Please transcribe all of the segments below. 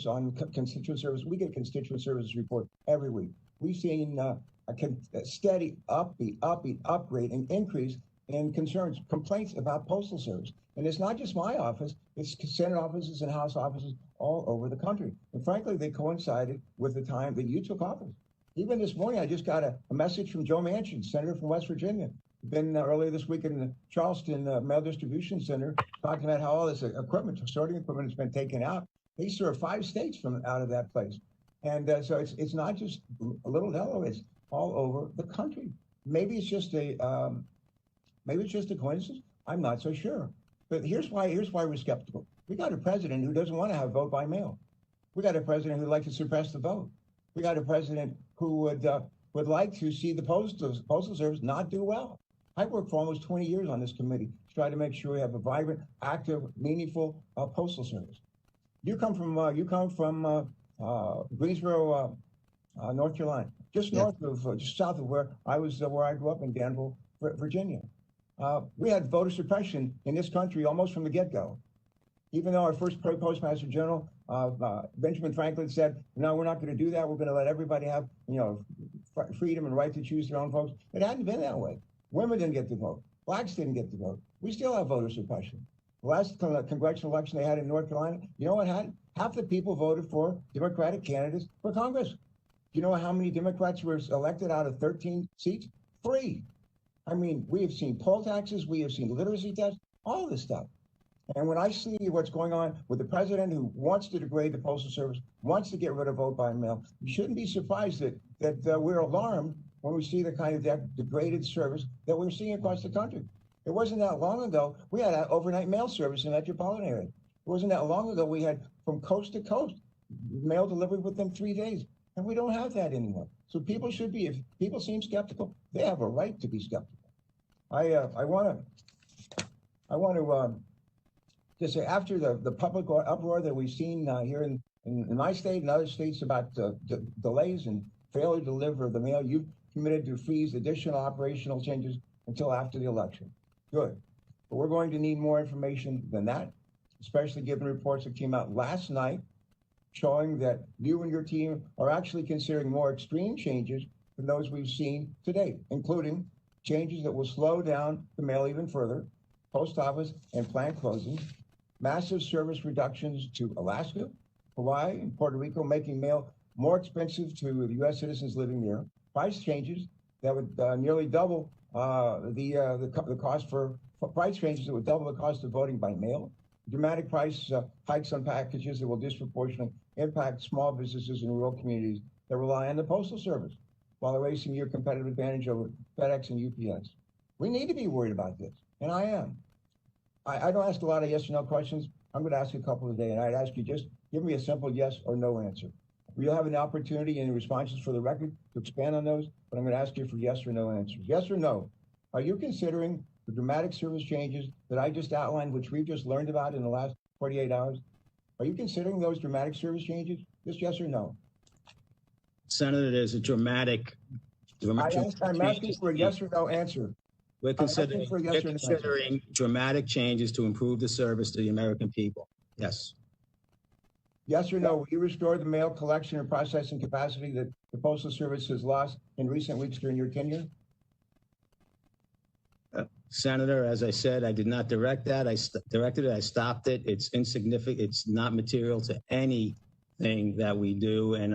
on constituent service. We get constituent services report every week. We've seen a steady upgrade and increase in concerns, complaints about postal service. And it's not just my office, it's Senate offices and House offices all over the country. And frankly, they coincided with the time that you took office. Even this morning, I just got a message from Joe Manchin, Senator from West Virginia. Been earlier this week in the Charleston Mail Distribution Center, talking about how all this equipment, sorting equipment, has been taken out. They serve 5 states from out of that place. And so it's not just a little Delaware, it's all over the country. Maybe it's just a coincidence. I'm not so sure. But here's why we're skeptical. We got a president who doesn't want to have vote by mail. We got a president who'd like to suppress the vote. We got a president who would like to see the postal service not do well. I worked for almost 20 years on this committee to try to make sure we have a vibrant, active, meaningful postal service. You come from Greensboro, North Carolina, just north of, just south of where I grew up in Danville, Virginia. We had voter suppression in this country almost from the get-go. Even though our first Postmaster General, Benjamin Franklin, said, no, we're not going to do that. We're going to let everybody have, freedom and right to choose their own folks. It hadn't been that way. Women didn't get to vote. Blacks didn't get to vote. We still have voter suppression. The last congressional election they had in North Carolina, you know what happened? Half the people voted for Democratic candidates for Congress. Do you know how many Democrats were elected out of 13 seats? 3. I mean, we have seen poll taxes, we have seen literacy tests, all this stuff. And when I see what's going on with the president who wants to degrade the Postal Service, wants to get rid of vote by mail, you shouldn't be surprised that we're alarmed when we see the kind of degraded service that we're seeing across the country. It wasn't that long ago, we had an overnight mail service in the metropolitan area. It wasn't that long ago, we had from coast to coast mail delivered within 3 days. And we don't have that anymore. So people should be, if people seem skeptical, they have a right to be skeptical. I want to just say, after the public uproar that we've seen here in my state and other states about delays and failure to deliver the mail, you've committed to freeze additional operational changes until after the election. Good. But we're going to need more information than that, especially given reports that came out last night showing that you and your team are actually considering more extreme changes than those we've seen to date, including changes that will slow down the mail even further, post office and plant closings, massive service reductions to Alaska, Hawaii, and Puerto Rico, making mail more expensive to the U.S. citizens living there, price changes that would nearly double the cost for price changes that would double the cost of voting by mail, dramatic price hikes on packages that will disproportionately impact small businesses in rural communities that rely on the Postal Service while erasing your competitive advantage over FedEx and UPS. We need to be worried about this, and I am. I don't ask a lot of yes or no questions. I'm going to ask you a couple today, and I'd ask you just give me a simple yes or no answer. You'll have an opportunity in the responses for the record to expand on those, but I'm going to ask you for yes or no answers. Yes or no? Are you considering the dramatic service changes that I just outlined, which we've just learned about in the last 48 hours? Are you considering those dramatic service changes? Just yes or no? Senator, there's a dramatic I'm asking for a yes or no answer. We're considering dramatic changes to improve the service to the American people. Yes. Yes or no? Will you restore the mail collection and processing capacity that the Postal Service has lost in recent weeks during your tenure? Senator, as I said, I did not direct that. I directed it. I stopped it. It's insignificant. It's not material to anything that we do, and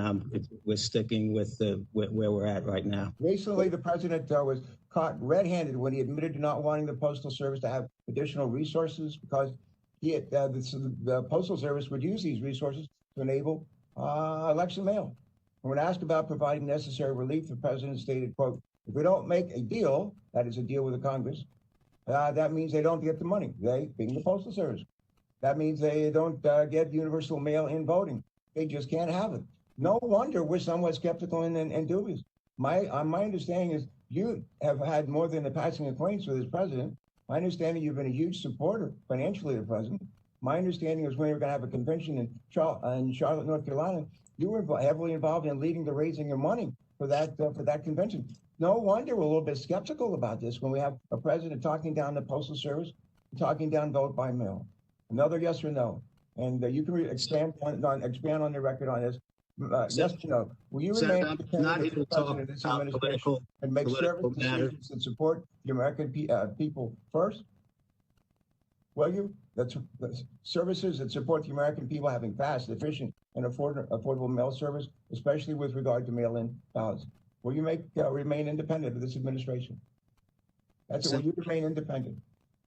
we're sticking with where we're at right now. Recently, the president was caught red-handed when he admitted to not wanting the Postal Service to have additional resources because the Postal Service would use these resources to enable election mail. And when asked about providing necessary relief, the president stated, quote, "If we don't make a deal, that is a deal with the Congress, that means they don't get the money, they being the Postal Service. That means they don't get universal mail-in voting. They just can't have it." No wonder we're somewhat skeptical and dubious. My understanding is you have had more than a passing acquaintance with this president. My understanding, you've been a huge supporter financially of the president. My understanding is when we were going to have a convention in Charlotte, North Carolina, you were heavily involved in leading the raising of money for that convention. No wonder we're a little bit skeptical about this when we have a president talking down the Postal Service, talking down vote by mail. Another yes or no. And you can expand on the record on this. Yes or no? Will you remain I'm independent not of here the to talk president and this about administration and make service political matters. decisions that support the American people first? Will you? That's services that support the American people having fast, efficient, and affordable mail service, especially with regard to mail-in ballots. Will you remain independent of this administration? That's it. Will you remain independent?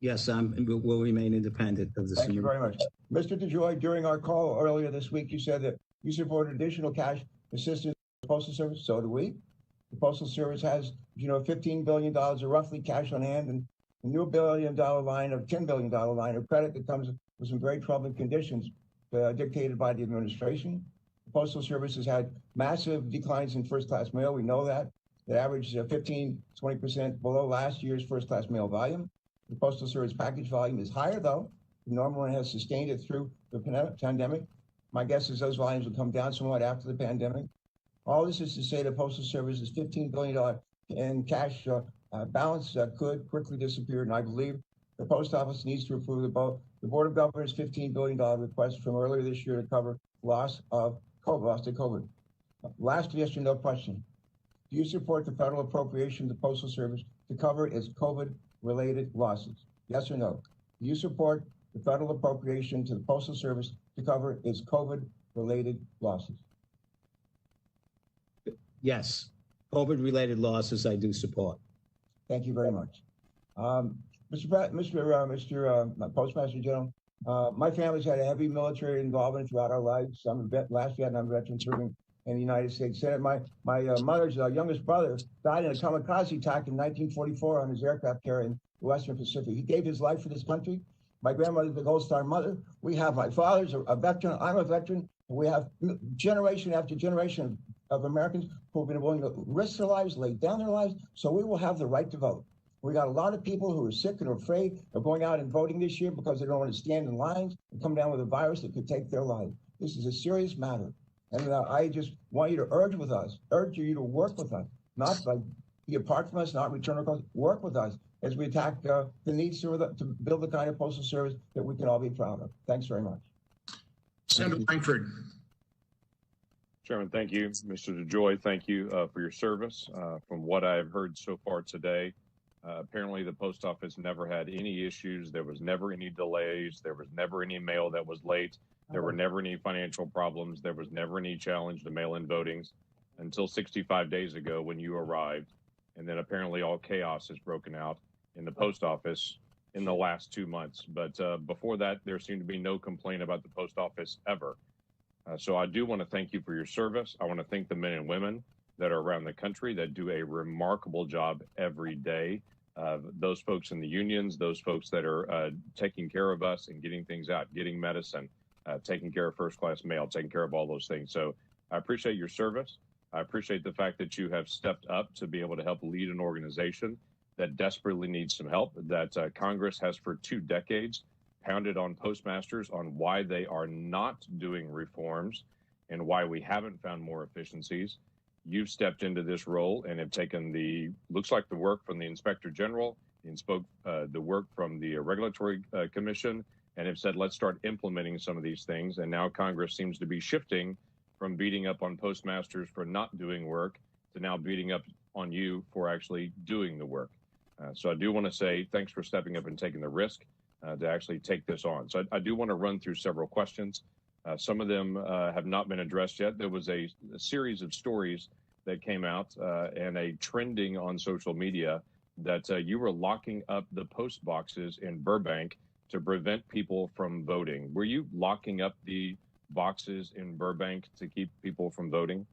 Yes, will remain independent of this. Thank you very much. Mr. DeJoy, during our call earlier this week, you said that you supported additional cash assistance to the Postal Service. So do we. The Postal Service has, $15 billion of roughly cash on hand and a new $10 billion line of credit that comes with some very troubling conditions dictated by the administration. The Postal Service has had massive declines in first-class mail. We know that. It averaged 15-20% below last year's first-class mail volume. The Postal Service package volume is higher, though. The normal one has sustained it through the pandemic. My guess is those volumes will come down somewhat after the pandemic. All this is to say the Postal Service's $15 billion in cash balance could quickly disappear, and I believe the Post Office needs to approve the Board of Governors' $15 billion request from earlier this year to cover loss to COVID. Last yes or no question. Do you support the federal appropriation to the Postal Service to cover its COVID-related losses? Yes or no? Do you support the federal appropriation to the Postal Service to cover its COVID-related losses? Yes. COVID-related losses I do support. Thank you very much. Mr. Postmaster General, my family's had a heavy military involvement throughout our lives. I'm a last Vietnam veteran serving in the United States Senate. My mother's youngest brother died in a kamikaze attack in 1944 on his aircraft carrier in the Western Pacific. He gave his life for this country. My grandmother's the Gold Star mother. We have my father's a veteran. I'm a veteran. We have generation after generation of Americans who have been willing to risk their lives, lay down their lives, so we will have the right to vote. We got a lot of people who are sick and are afraid of going out and voting this year because they don't want to stand in lines and come down with a virus that could take their life. This is a serious matter. And I just want you to urge you to work with us, not like be apart from us, not return our calls, work with us as we attack the needs to build the kind of postal service that we can all be proud of. Thanks very much. Senator Langford. Chairman, thank you. Mr. DeJoy, thank you for your service. From what I've heard so far today, apparently the post office never had any issues. There was never any delays. There was never any mail that was late. There were never any financial problems. There was never any challenge to mail-in votings until 65 days ago when you arrived. And then apparently all chaos has broken out in the post office in the last 2 months. But before that, there seemed to be no complaint about the post office ever. So I do want to thank you for your service. I want to thank the men and women that are around the country that do a remarkable job every day. Those folks in the unions, those folks that are taking care of us and getting things out, getting medicine, taking care of first-class mail, taking care of all those things. So I appreciate your service. I appreciate the fact that you have stepped up to be able to help lead an organization that desperately needs some help, that Congress has for 2 decades pounded on postmasters on why they are not doing reforms and why we haven't found more efficiencies. You've stepped into this role and have taken looks like the work from the Inspector General, the work from the Regulatory Commission, and have said, let's start implementing some of these things. And now Congress seems to be shifting from beating up on postmasters for not doing work to now beating up on you for actually doing the work. So I do want to say thanks for stepping up and taking the risk to actually take this on. So I do want to run through several questions. Some of them have not been addressed yet. There was a series of stories that came out and a trending on social media that you were locking up the post boxes in Burbank to prevent people from voting. Were you locking up the boxes in Burbank to keep people from voting?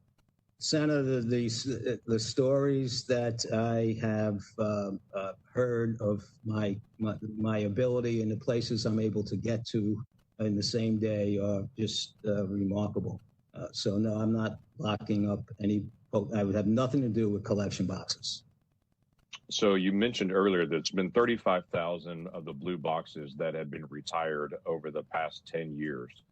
Senator, the stories that I have heard of my ability and the places I'm able to get to in the same day are just remarkable. So no, I'm not locking up any. I would have nothing to do with collection boxes. So you mentioned earlier that it's been 35,000 of the blue boxes that have been retired over the past 10 years.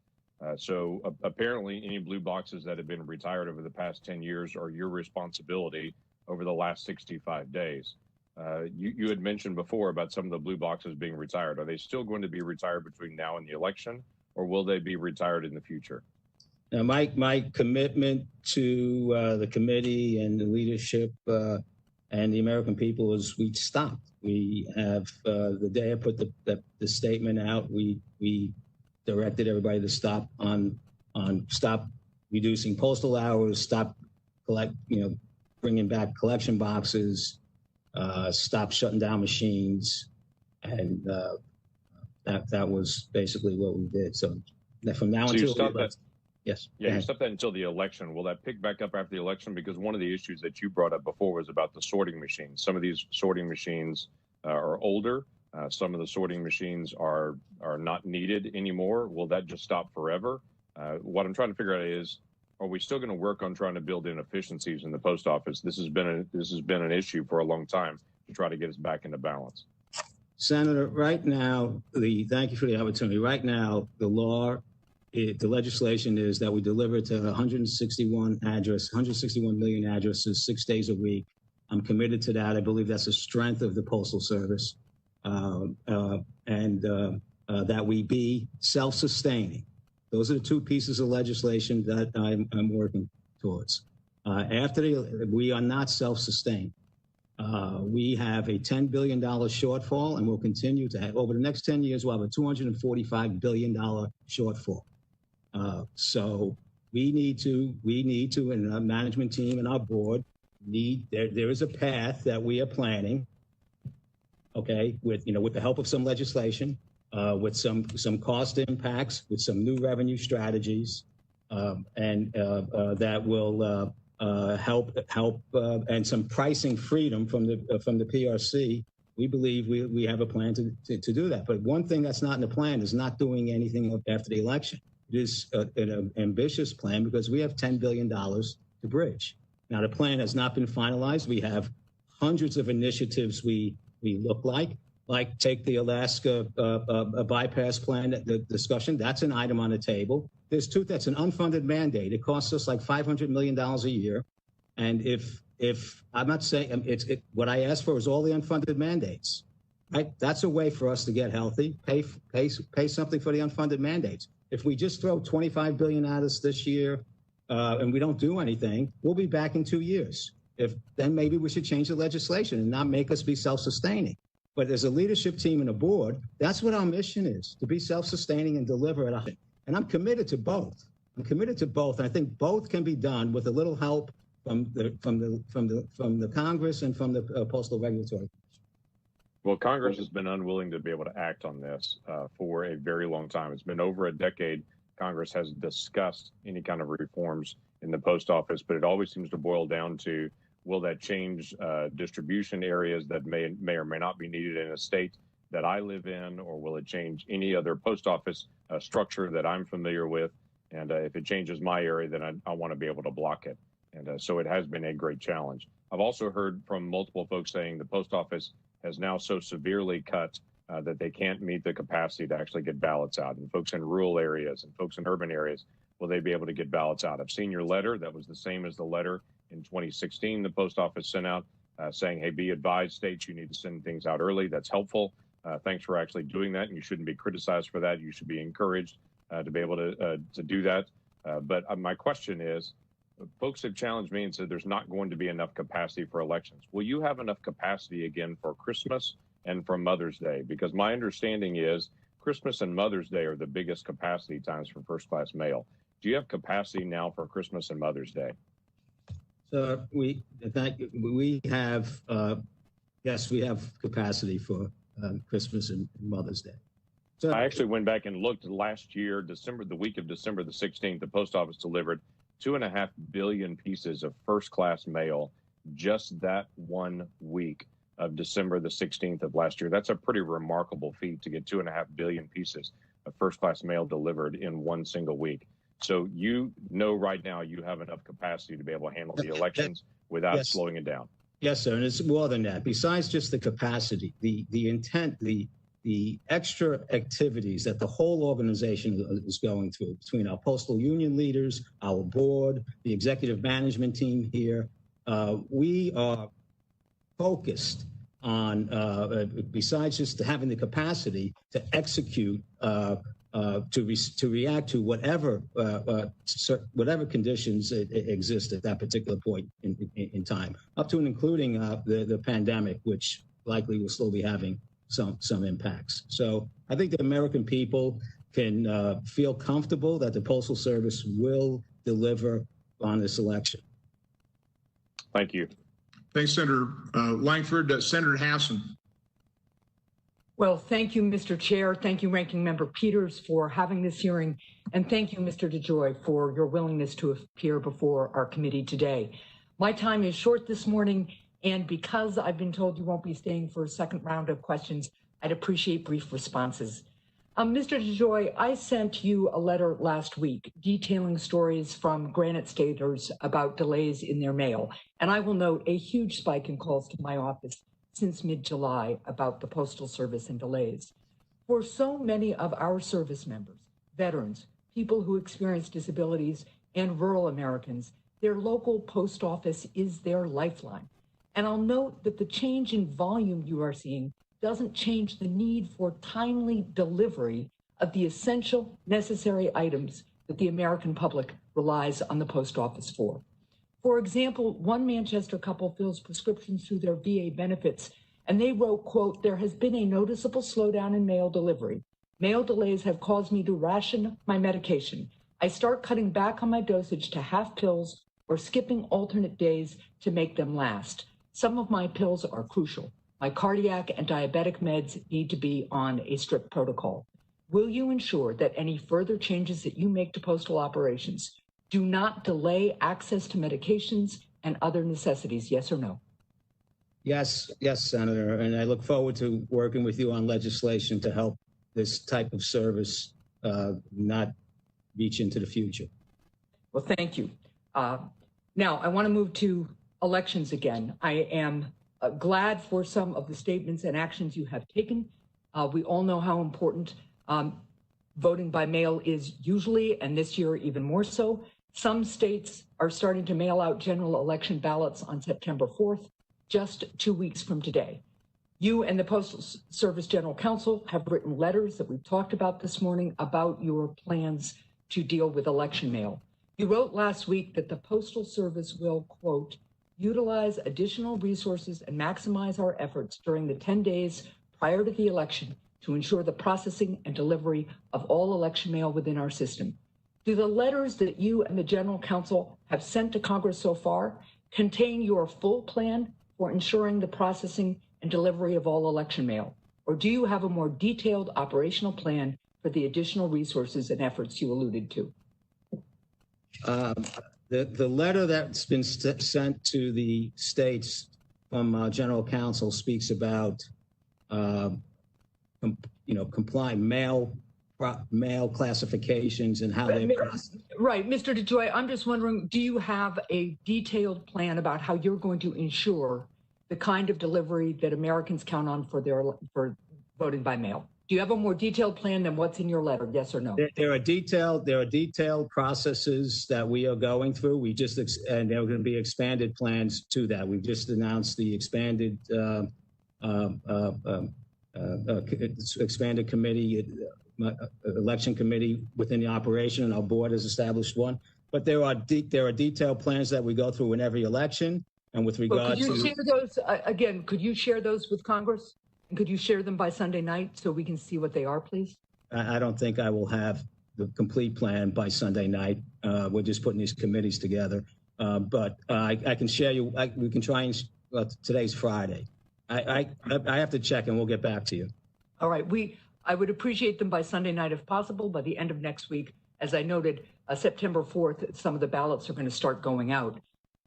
So apparently any blue boxes that have been retired over the past 10 years are your responsibility over the last 65 days. You had mentioned before about some of the blue boxes being retired. Are they still going to be retired between now and the election, or will they be retired in the future? Now, my commitment to the committee and the leadership and the American people is we stopped. We have, the day I put the statement out, we directed everybody to stop reducing postal hours, stop bringing back collection boxes, stop shutting down machines. And that was basically what we did. So from now until yes. Yeah, you stopped that until the election. Will that pick back up after the election? Because one of the issues that you brought up before was about the sorting machines. Some of these sorting machines are older. Some of the sorting machines are not needed anymore. Will that just stop forever? What I'm trying to figure out is, are we still going to work on trying to build in efficiencies in the post office? This has been an issue for a long time to try to get us back into balance. Senator, right now, thank you for the opportunity. Right now, the legislation is that we deliver to 161 million addresses 6 days a week. I'm committed to that. I believe that's a strength of the Postal Service, and that we be self-sustaining. Those are the two pieces of legislation that I'm working towards. We are not self-sustained. We have a $10 billion shortfall, and we'll continue to have, over the next 10 years, we'll have a $245 billion shortfall. So we need to, and our management team and our board there is a path that we are planning, okay, with the help of some legislation, with some cost impacts, with some new revenue strategies, and that will help and some pricing freedom from the PRC. We believe we have a plan to do that. But one thing that's not in the plan is not doing anything after the election. It is an ambitious plan because we have $10 billion to bridge. Now, the plan has not been finalized. We have hundreds of initiatives we look like take the Alaska bypass plan, the discussion. That's an item on the table. That's an unfunded mandate. It costs us like $500 million a year. And if I'm not saying what I asked for is all the unfunded mandates, right? That's a way for us to get healthy, pay something for the unfunded mandates. If we just throw $25 billion at us this year and we don't do anything, we'll be back in 2 years. Then maybe we should change the legislation and not make us be self-sustaining. But as a leadership team and a board, that's what our mission is, to be self-sustaining and deliver it. And I'm committed to both. And I think both can be done with a little help from the Congress and from the Postal Regulatory. Well, Congress has been unwilling to be able to act on this for a very long time. It's been over a decade. Congress has discussed any kind of reforms in the post office, but it always seems to boil down to, will that change distribution areas that may or may not be needed in a state that I live in, or will it change any other post office structure that I'm familiar with? And if it changes my area, then I want to be able to block it. And so it has been a great challenge. I've also heard from multiple folks saying the post office has now so severely cut that they can't meet the capacity to actually get ballots out. And folks in rural areas and folks in urban areas, will they be able to get ballots out? I've seen your letter. That was the same as the letter in 2016 the post office sent out saying, hey, be advised, states, you need to send things out early. That's helpful. Thanks for actually doing that. And you shouldn't be criticized for that. You should be encouraged to be able to do that. But my question is, folks have challenged me and said there's not going to be enough capacity for elections. Will you have enough capacity again for Christmas and for Mother's Day? Because my understanding is Christmas and Mother's Day are the biggest capacity times for first-class mail. Do you have capacity now for Christmas and Mother's Day? So we have, yes, we have capacity for Christmas and Mother's Day. So I actually went back and looked last year, the week of December the 16th, the post office delivered 2.5 billion pieces of first-class mail just that 1 week of December the 16th of last year. That's a pretty remarkable feat to get 2.5 billion pieces of first-class mail delivered in one single week. So you know right now you have enough capacity to be able to handle the elections without slowing it down. Yes, sir, and it's more than that. Besides just the capacity, the intent, the extra activities that the whole organization is going through between our postal union leaders, our board, the executive management team here, we are focused on, besides just having the capacity to execute to react to whatever conditions exist at that particular point in time, up to and including the pandemic, which likely will still be having some impacts. So I think the American people can feel comfortable that the Postal Service will deliver on this election. Thank you. Thanks, Senator Langford. Senator Hassan. Well, thank you, Mr. Chair. Thank you, Ranking Member Peters, for having this hearing. And thank you, Mr. DeJoy, for your willingness to appear before our committee today. My time is short this morning, and because I've been told you won't be staying for a second round of questions, I'd appreciate brief responses. Mr. DeJoy, I sent you a letter last week detailing stories from Granite Staters about delays in their mail. And I will note a huge spike in calls to my office since mid-July about the Postal Service and delays. For so many of our service members, veterans, people who experience disabilities, and rural Americans, their local post office is their lifeline. And I'll note that the change in volume you are seeing doesn't change the need for timely delivery of the essential, necessary items that the American public relies on the post office for. For example, one Manchester couple fills prescriptions through their VA benefits, and they wrote, quote, "There has been a noticeable slowdown in mail delivery. Mail delays have caused me to ration my medication. I start cutting back on my dosage to half pills or skipping alternate days to make them last. Some of my pills are crucial. My cardiac and diabetic meds need to be on a strict protocol. Will you ensure that any further changes that you make to postal operations do not delay access to medications and other necessities, yes or no?" Yes, Senator, and I look forward to working with you on legislation to help this type of service not reach into the future. Well, thank you. Now, I want to move to elections again. I am glad for some of the statements and actions you have taken. We all know how important voting by mail is usually, and this year even more so. Some states are starting to mail out general election ballots on September 4th, just 2 weeks from today. You and the Postal Service General Counsel have written letters that we've talked about this morning about your plans to deal with election mail. You wrote last week that the Postal Service will, quote, "utilize additional resources and maximize our efforts during the 10 days prior to the election to ensure the processing and delivery of all election mail within our system." Do the letters that you and the General Counsel have sent to Congress so far contain your full plan for ensuring the processing and delivery of all election mail? Or do you have a more detailed operational plan for the additional resources and efforts you alluded to? The letter that's been sent to the states from General Counsel speaks about, complying mail classifications and how they process. Right, Mr. DeJoy, I'm just wondering, do you have a detailed plan about how you're going to ensure the kind of delivery that Americans count on for voting by mail? Do you have a more detailed plan than what's in your letter? Yes or no? There are detailed processes that we are going through. And there are going to be expanded plans to that. We've just announced the expanded committee, election committee within the operation, and our board has established one. But there are detailed plans that we go through in every election. And with regard to, could you share those again? Could you share those with Congress? And could you share them by Sunday night so we can see what they are, please? I don't think I will have the complete plan by Sunday night. We're just putting these committees together. But I can share you. We can try and. Today's Friday. I have to check, and we'll get back to you. All right. I would appreciate them by Sunday night if possible. By the end of next week, as I noted, September 4th, some of the ballots are going to start going out.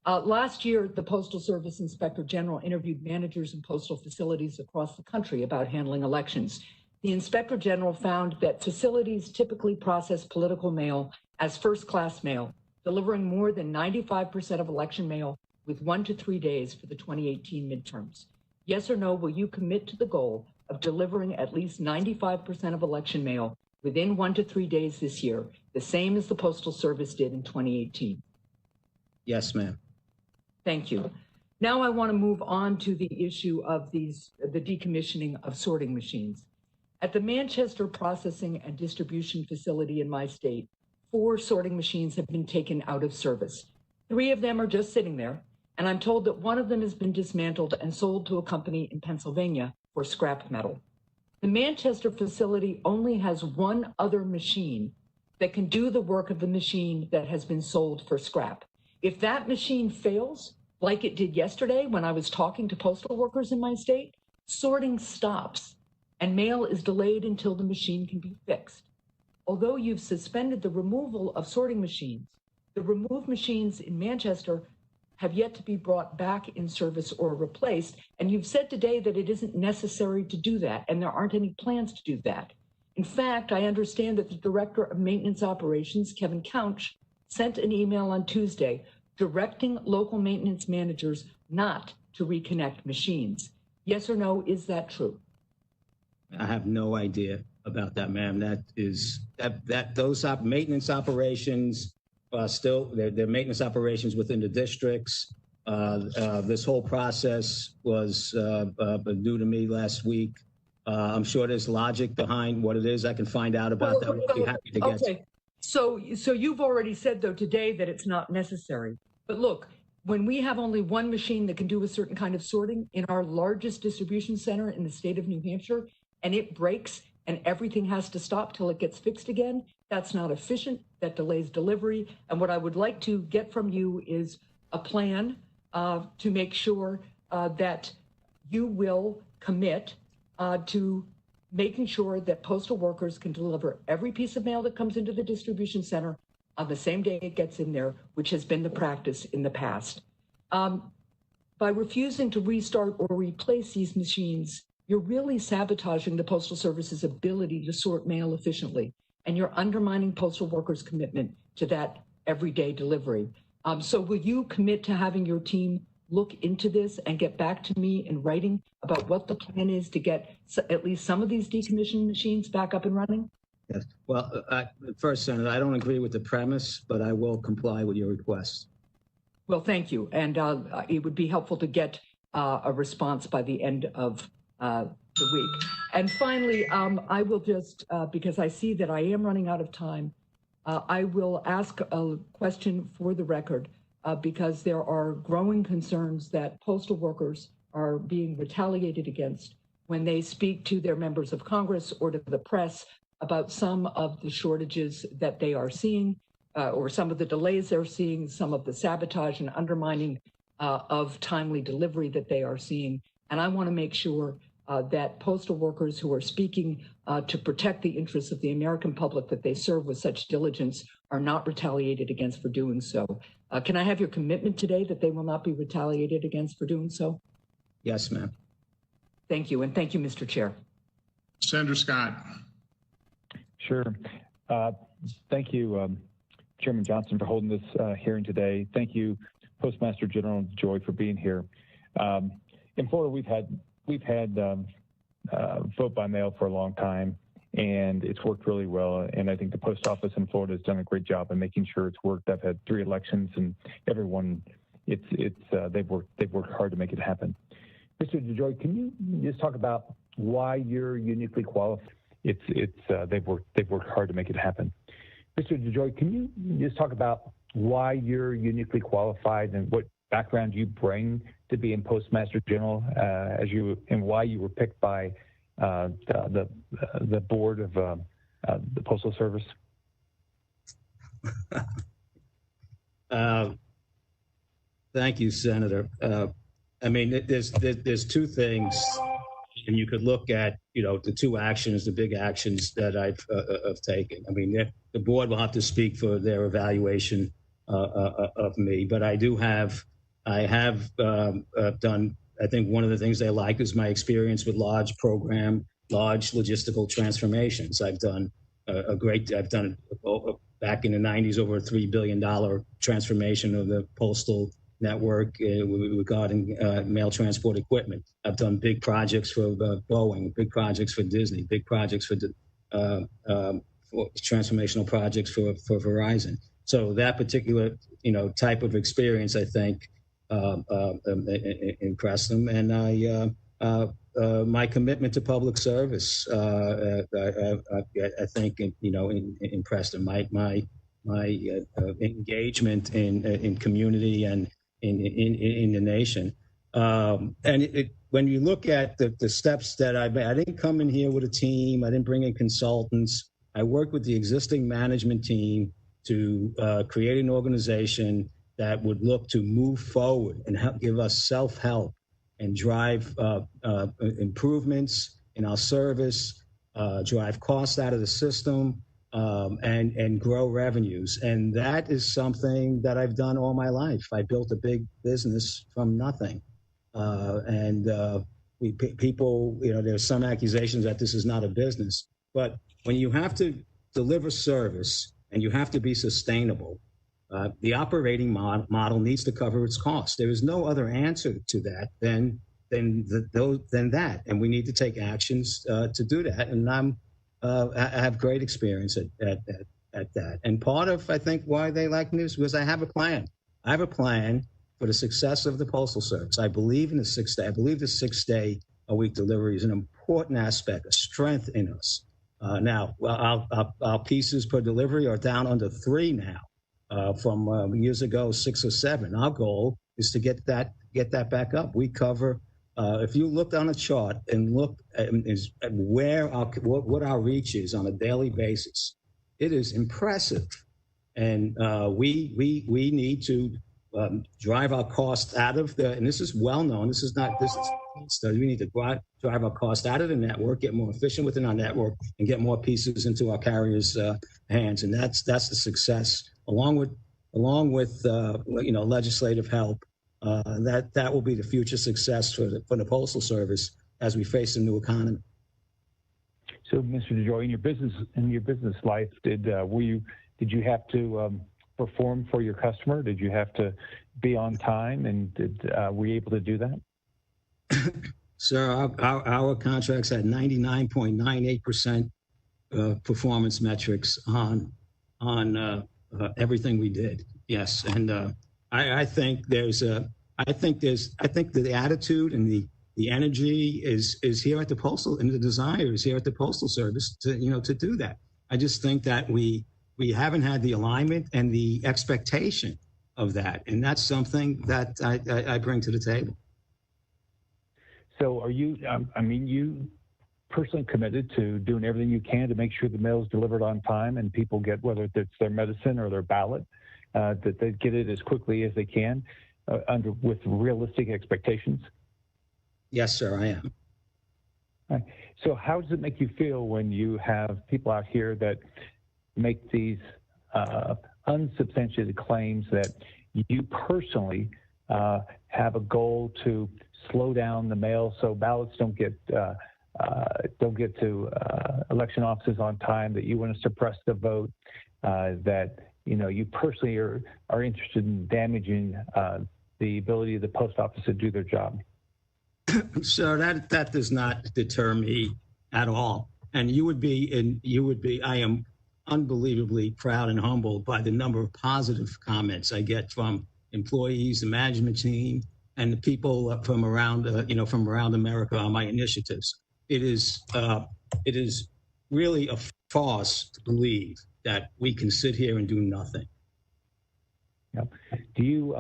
Last year, the Postal Service Inspector General interviewed managers in postal facilities across the country about handling elections. The Inspector General found that facilities typically process political mail as first-class mail, delivering more than 95% of election mail with 1 to 3 days for the 2018 midterms. Yes or no, will you commit to the goal of delivering at least 95% of election mail within 1 to 3 days this year, the same as the Postal Service did in 2018? Yes, ma'am. Thank you. Now I want to move on to the issue of the decommissioning of sorting machines. At the Manchester processing and distribution facility in my state, 4 sorting machines have been taken out of service. 3 of them are just sitting there, and I'm told that 1 of them has been dismantled and sold to a company in Pennsylvania for scrap metal. The Manchester facility only has 1 other machine that can do the work of the machine that has been sold for scrap. If that machine fails, like it did yesterday when I was talking to postal workers in my state, sorting stops and mail is delayed until the machine can be fixed. Although you've suspended the removal of sorting machines, the removed machines in Manchester have yet to be brought back in service or replaced. And you've said today that it isn't necessary to do that, and there aren't any plans to do that. In fact, I understand that the Director of Maintenance Operations, Kevin Couch, sent an email on Tuesday directing local maintenance managers not to reconnect machines. Yes or no, is that true? I have no idea about that, ma'am. Those maintenance operations still, they're maintenance operations within the districts. This whole process was new to me last week. I'm sure there's logic behind what it is. I can find out about that. I'll be happy to get to. So you've already said, though, today that it's not necessary. But look, when we have only 1 machine that can do a certain kind of sorting in our largest distribution center in the state of New Hampshire, and it breaks and everything has to stop till it gets fixed again, that's not efficient. That delays delivery. And what I would like to get from you is a plan to make sure that you will commit to making sure that postal workers can deliver every piece of mail that comes into the distribution center on the same day it gets in there, which has been the practice in the past. By refusing to restart or replace these machines, you're really sabotaging the Postal Service's ability to sort mail efficiently, and you're undermining postal workers' commitment to that everyday delivery. So will you commit to having your team look into this and get back to me in writing about what the plan is to get at least some of these decommissioned machines back up and running? Yes. Well, first, Senator, I don't agree with the premise, but I will comply with your request. Well, thank you. And it would be helpful to get a response by the end of the week. And finally, I will just, because I see that I am running out of time, I will ask a question for the record because there are growing concerns that postal workers are being retaliated against when they speak to their members of Congress or to the press about some of the shortages that they are seeing or some of the delays they're seeing, some of the sabotage and undermining of timely delivery that they are seeing. And I want to make sure that postal workers who are speaking to protect the interests of the American public that they serve with such diligence are not retaliated against for doing so. Can I have your commitment today that they will not be retaliated against for doing so? Yes, ma'am. Thank you. And thank you, Mr. Chair. Senator Scott. Sure. Thank you, Chairman Johnson, for holding this hearing today. Thank you, Postmaster General DeJoy, for being here. In Florida, we've had vote by mail for a long time, and it's worked really well. And I think the post office in Florida has done a great job in making sure it's worked. I've had 3 elections, and everyone, they've worked hard to make it happen. Mr. DeJoy, can you just talk about why you're uniquely qualified? They've worked hard to make it happen. Mr. DeJoy, can you just talk about why you're uniquely qualified and what background you bring to being Postmaster General, and why you were picked by the board of the Postal Service? Thank you, Senator. I mean, there's 2 things, and you could look at, the 2 actions, the big actions that I've taken. I mean, the board will have to speak for their evaluation of me, but I have done, I think one of the things they like is my experience with large logistical transformations. I've done back in the 90s, over a $3 billion transformation of the postal network regarding mail transport equipment. I've done big projects for Boeing, big projects for Disney, big projects for transformational projects for Verizon. So that particular, type of experience, I think, impressed them, and my commitment to public service. I think, impressed him. My engagement in community and in the nation. When you look at the steps that I made, I didn't come in here with a team. I didn't bring in consultants. I worked with the existing management team to create an organization that would look to move forward and help give us self-help and drive improvements in our service, drive costs out of the system, and grow revenues. And that is something that I've done all my life. I built a big business from nothing. People, there's some accusations that this is not a business, but when you have to deliver service and you have to be sustainable, the operating model needs to cover its costs. There is no other answer to that than that, and we need to take actions to do that. And I have great experience at that. And part of, I think, why they like me is because I have a plan. I have a plan for the success of the Postal Service. I believe in the 6 day. I believe the 6 day a week delivery is an important aspect, a strength in us. Now, our pieces per delivery are down under 3 now, from years ago, 6 or 7. Our goal is to get that back up. We cover, if you look on a chart and look at what our reach is on a daily basis, it is impressive. And we need to drive our costs out of and this is well known. This is study. We need to drive our cost out of the network, get more efficient within our network, and get more pieces into our carriers' hands. And that's the success, along with legislative help. That will be the future success for the Postal Service as we face a new economy. So, Mr. DeJoy, in your business life, did you have to perform for your customer? Did you have to be on time, and were you able to do that? Sir, our contracts had 99.98% performance metrics on everything we did. Yes, and I think the attitude and the energy is here at the Postal, and the desire is here at the Postal Service to do that. I just think that we haven't had the alignment and the expectation of that, and that's something that I bring to the table. So are you, you personally committed to doing everything you can to make sure the mail is delivered on time and people get, whether it's their medicine or their ballot, that they get it as quickly as they can with realistic expectations? Yes, sir, I am. All right. So how does it make you feel when you have people out here that make these unsubstantiated claims that you personally have a goal to slow down the mail so ballots don't get to election offices on time, that you want to suppress the vote, that you personally are interested in damaging the ability of the post office to do their job? So that does not deter me at all. And I am unbelievably proud and humbled by the number of positive comments I get from employees, the management team, and the people from around America on my initiatives. It is really a farce to believe that we can sit here and do nothing. Yep. Do you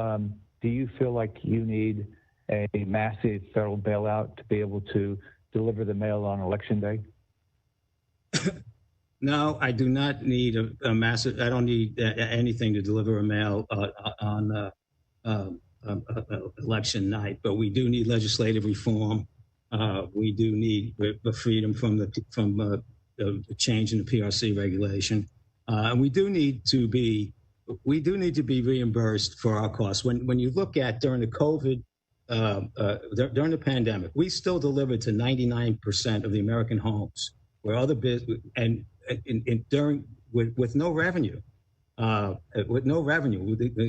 feel like you need a massive federal bailout to be able to deliver the mail on Election Day? No, I do not need a massive. I don't need anything to deliver a mail on election night. But we do need legislative reform. We do need the freedom from the change in the PRC regulation, and we do need to be reimbursed for our costs. When you look at during the COVID, during the pandemic, we still delivered to 99% of the American homes, where other business with no revenue. The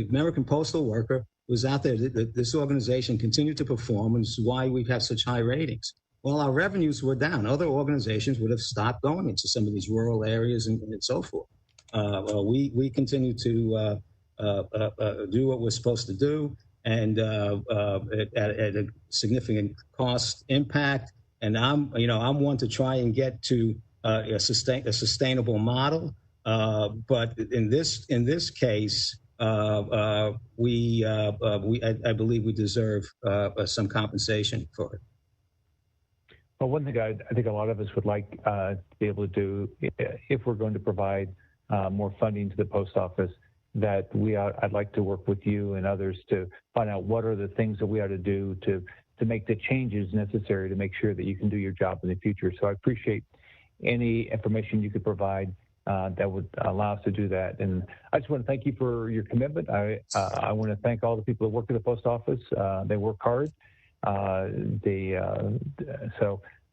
American postal worker was out there. This organization continued to perform, and this is why we have such high ratings. Well, our revenues were down. Other organizations would have stopped going into some of these rural areas and so forth. We continue to do what we're supposed to do, and at a significant cost impact, And I'm one to try and get to a sustainable model. But in this case, I believe we deserve some compensation for it. Well, one thing I think a lot of us would like to be able to do, if we're going to provide more funding to the post office, that I'd like to work with you and others to find out what are the things that we ought to do to make the changes necessary to make sure that you can do your job in the future. So I appreciate any information you could provide that would allow us to do that. And I just want to thank you for your commitment. I want to thank all the people that work at the post office. They work hard. But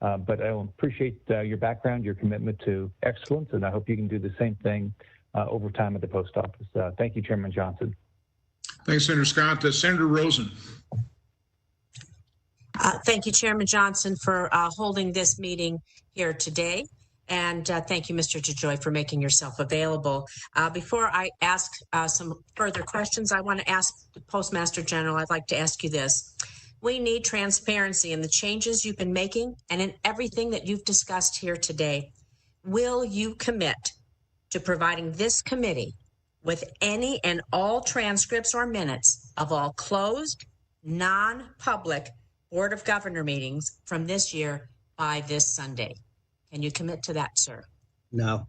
I appreciate your background, your commitment to excellence, and I hope you can do the same thing over time at the post office. Thank you, Chairman Johnson. Thanks, Senator Scott. Senator Rosen. Thank you, Chairman Johnson, for holding this meeting here today. And thank you, Mr. DeJoy, for making yourself available. Before I ask some further questions, I want to ask the Postmaster General, I'd like to ask you this. We need transparency in the changes you've been making and in everything that you've discussed here today. Will you commit to providing this committee with any and all transcripts or minutes of all closed, non-public Board of Governor meetings from this year by this Sunday? Can you commit to that, sir? No.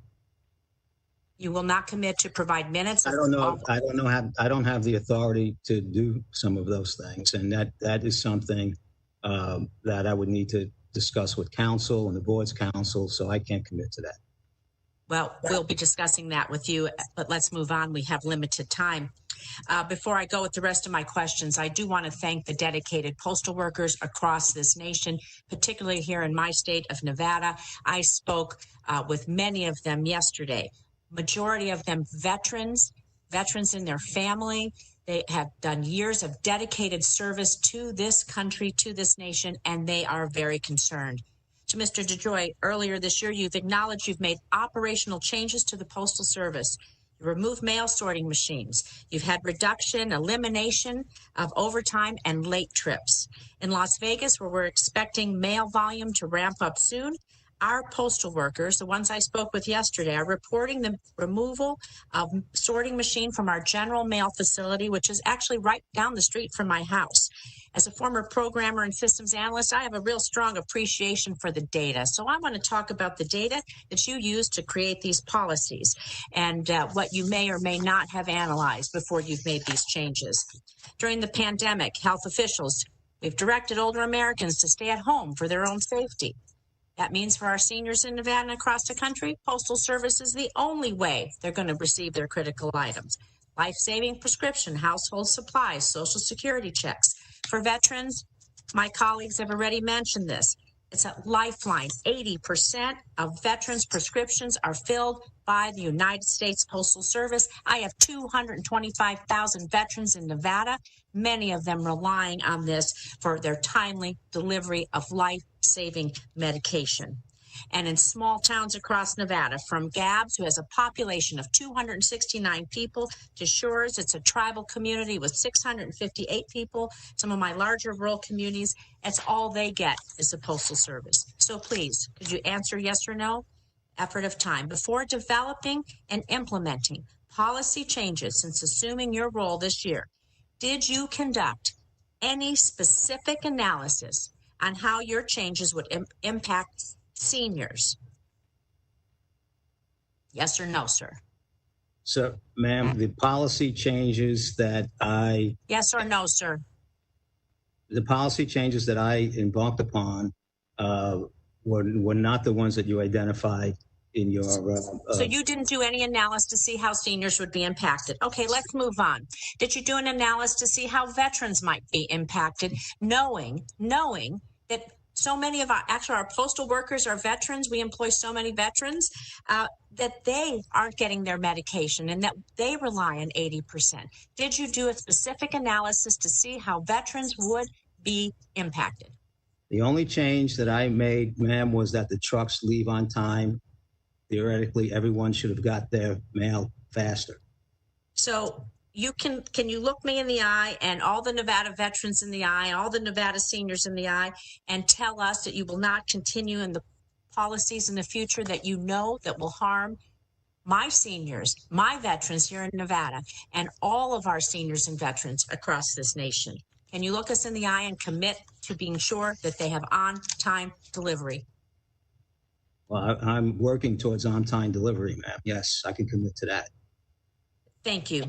You will not commit to provide minutes? I don't know. I don't have the authority to do some of those things, and that is something that I would need to discuss with counsel and the board's counsel. So I can't commit to that. Well, we'll be discussing that with you, but let's move on. We have limited time. Before I go with the rest of my questions, I do want to thank the dedicated postal workers across this nation, particularly here in my state of Nevada. I spoke with many of them yesterday. Majority of them veterans in their family. They have done years of dedicated service to this country, to this nation, and they are very concerned. To Mr. DeJoy, earlier this year, you've acknowledged you've made operational changes to the Postal Service. You removed mail sorting machines. You've had reduction, elimination of overtime and late trips. In Las Vegas, where we're expecting mail volume to ramp up soon, our postal workers, the ones I spoke with yesterday, are reporting the removal of sorting machine from our general mail facility, which is actually right down the street from my house. As a former programmer and systems analyst, I have a real strong appreciation for the data. So I want to talk about the data that you use to create these policies and what you may or may not have analyzed before you've made these changes. During the pandemic, health officials, we've directed older Americans to stay at home for their own safety. That means for our seniors in Nevada and across the country, Postal Service is the only way they're going to receive their critical items. Life-saving prescription, household supplies, Social Security checks. For veterans, my colleagues have already mentioned this. It's a lifeline. 80% of veterans' prescriptions are filled by the United States Postal Service. I have 225,000 veterans in Nevada, many of them relying on this for their timely delivery of life-saving medication. And in small towns across Nevada, from Gabbs, who has a population of 269 people, to Shores, it's a tribal community with 658 people. Some of my larger rural communities, that's all they get is the Postal Service. So please, could you answer yes or no? Effort of time. Before developing and implementing policy changes since assuming your role this year, did you conduct any specific analysis on how your changes would impact seniors? Yes or no, sir? So, ma'am, the policy changes that I... Yes or no, sir? The policy changes that I embarked upon were not the ones that you identified in your... So you didn't do any analysis to see how seniors would be impacted. Okay, let's move on. Did you do an analysis to see how veterans might be impacted, knowing that so many of our postal workers are veterans? We employ so many veterans that they aren't getting their medication and that they rely on 80%. Did you do a specific analysis to see how veterans would be impacted? The only change that I made, ma'am, was that the trucks leave on time. Theoretically, everyone should have got their mail faster. So can you look me in the eye and all the Nevada veterans in the eye, all the Nevada seniors in the eye, and tell us that you will not continue in the policies in the future that you know that will harm my seniors, my veterans here in Nevada, and all of our seniors and veterans across this nation? Can you look us in the eye and commit to being sure that they have on-time delivery? Well, I'm working towards on-time delivery, ma'am. Yes, I can commit to that. Thank you.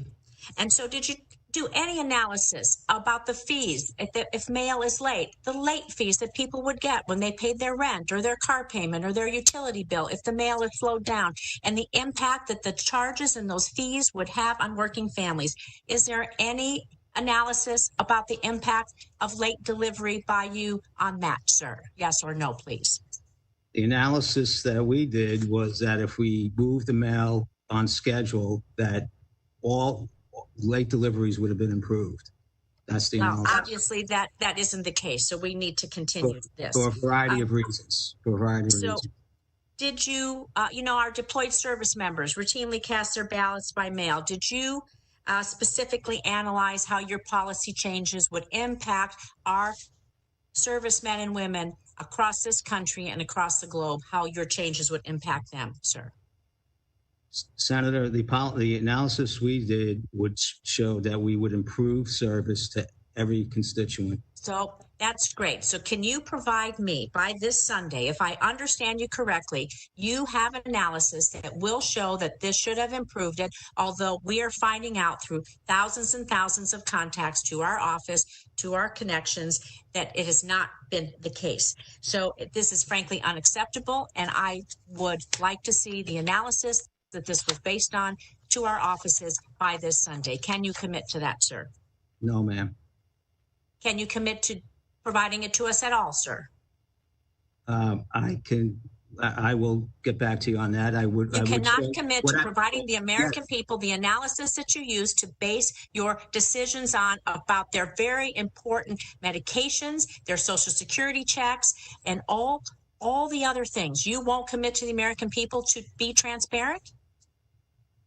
And so did you do any analysis about the fees if mail is late, the late fees that people would get when they paid their rent or their car payment or their utility bill if the mail is slowed down, and the impact that the charges and those fees would have on working families? Is there any analysis about the impact of late delivery by you on that, sir? Yes or no, please? The analysis that we did was that if we moved the mail on schedule, that all late deliveries would have been improved. That's the Well, analysis. obviously that isn't the case, so we need to continue this. For a variety of reasons. For a variety of reasons. Did you, our deployed service members routinely cast their ballots by mail. Did you specifically analyze how your policy changes would impact our servicemen and women across this country and across the globe, how your changes would impact them, sir? Senator, the analysis we did would show that we would improve service to every constituent. So that's great. So can you provide me by this Sunday, if I understand you correctly, you have an analysis that will show that this should have improved it, although we are finding out through thousands and thousands of contacts to our office, to our connections, that it has not been the case. So this is frankly unacceptable, and I would like to see the analysis that this was based on to our offices by this Sunday. Can you commit to that, sir? No, ma'am. Can you commit to providing it to us at all, sir? I will get back to you on that. You cannot commit to providing the American people the analysis that you use to base your decisions on about their very important medications, their Social Security checks, and all the other things. You won't commit to the American people to be transparent?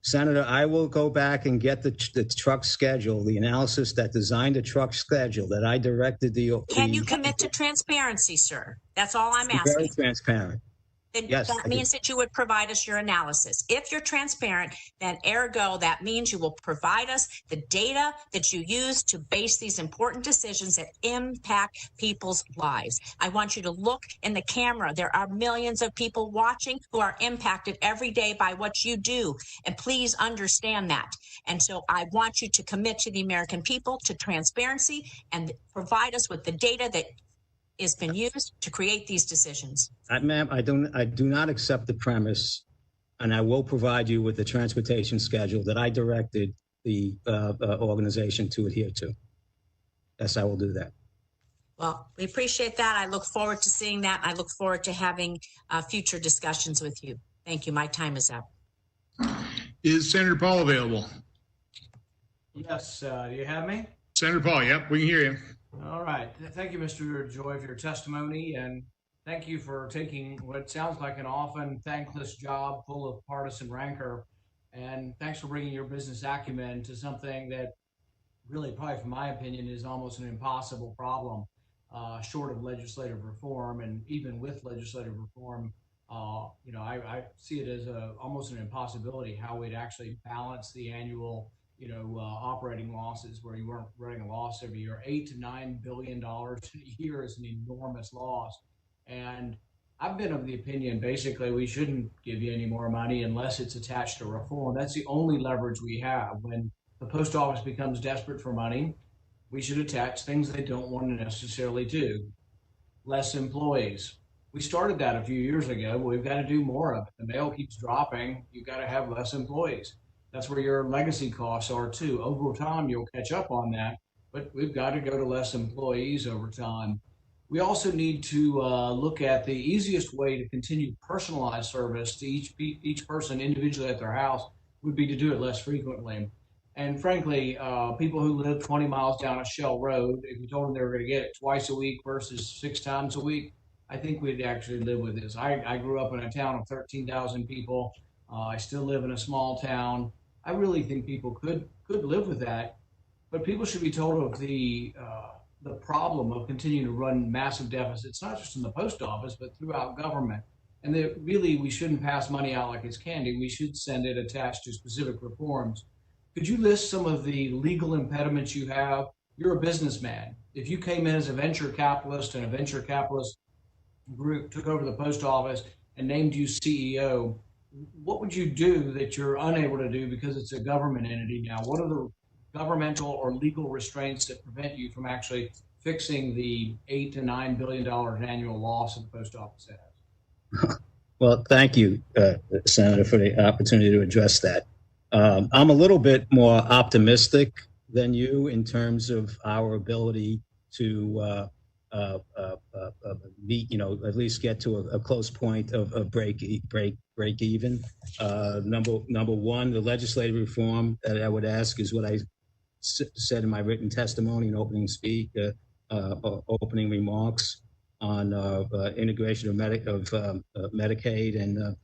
Senator, I will go back and get the truck schedule, the analysis that designed the truck schedule that I directed Can you commit to transparency, sir? That's all I'm asking. Very transparent. Then yes, that means that you would provide us your analysis. If you're transparent, then ergo, that means you will provide us the data that you use to base these important decisions that impact people's lives. I want you to look in the camera. There are millions of people watching who are impacted every day by what you do. And please understand that. And so I want you to commit to the American people to transparency and provide us with the data that has been used to create these decisions. Ma'am, I do not accept the premise, and I will provide you with the transportation schedule that I directed the organization to adhere to. Yes, I will do that. Well, we appreciate that. I look forward to seeing that. I look forward to having future discussions with you. Thank you. My time is up. Is Senator Paul available? Yes. Do you have me? Senator Paul, yep, we can hear you. All right. Thank you, Mr. DeJoy, for your testimony, and thank you for taking what sounds like an often thankless job full of partisan rancor. And thanks for bringing your business acumen to something that really, probably from my opinion, is almost an impossible problem, short of legislative reform. And even with legislative reform, I see it as almost an impossibility how we'd actually balance the annual operating losses where you weren't running a loss every year. $8 to $9 billion a year is an enormous loss. And I've been of the opinion, basically, we shouldn't give you any more money unless it's attached to reform. That's the only leverage we have. When the post office becomes desperate for money, we should attach things they don't want to necessarily do. Less employees. We started that a few years ago, but we've got to do more of it. The mail keeps dropping. You've got to have less employees. That's where your legacy costs are too. Over time, you'll catch up on that, but we've got to go to less employees over time. We also need to look at the easiest way to continue personalized service to each person individually at their house would be to do it less frequently. And frankly, people who live 20 miles down a shell road, if you told them they were going to get it twice a week versus 6 times a week, I think we'd actually live with this. I grew up in a town of 13,000 people. I still live in a small town. I really think people could could live with that, but people should be told of the problem of continuing to run massive deficits, not just in the post office, but throughout government. And that really we shouldn't pass money out like it's candy. We should send it attached to specific reforms. Could you list some of the legal impediments you have? You're a businessman. If you came in as a venture capitalist and a venture capitalist group took over the post office and named you CEO, what would you do that you're unable to do because it's a government entity now? What are the governmental or legal restraints that prevent you from actually fixing the $8 to $9 billion annual loss that the post office has? Well, thank you, Senator, for the opportunity to address that. I'm a little bit more optimistic than you in terms of our ability to meet, at least get to a close point of break even. Number one, the legislative reform that I would ask is what I said in my written testimony and opening remarks on integration of Medicaid and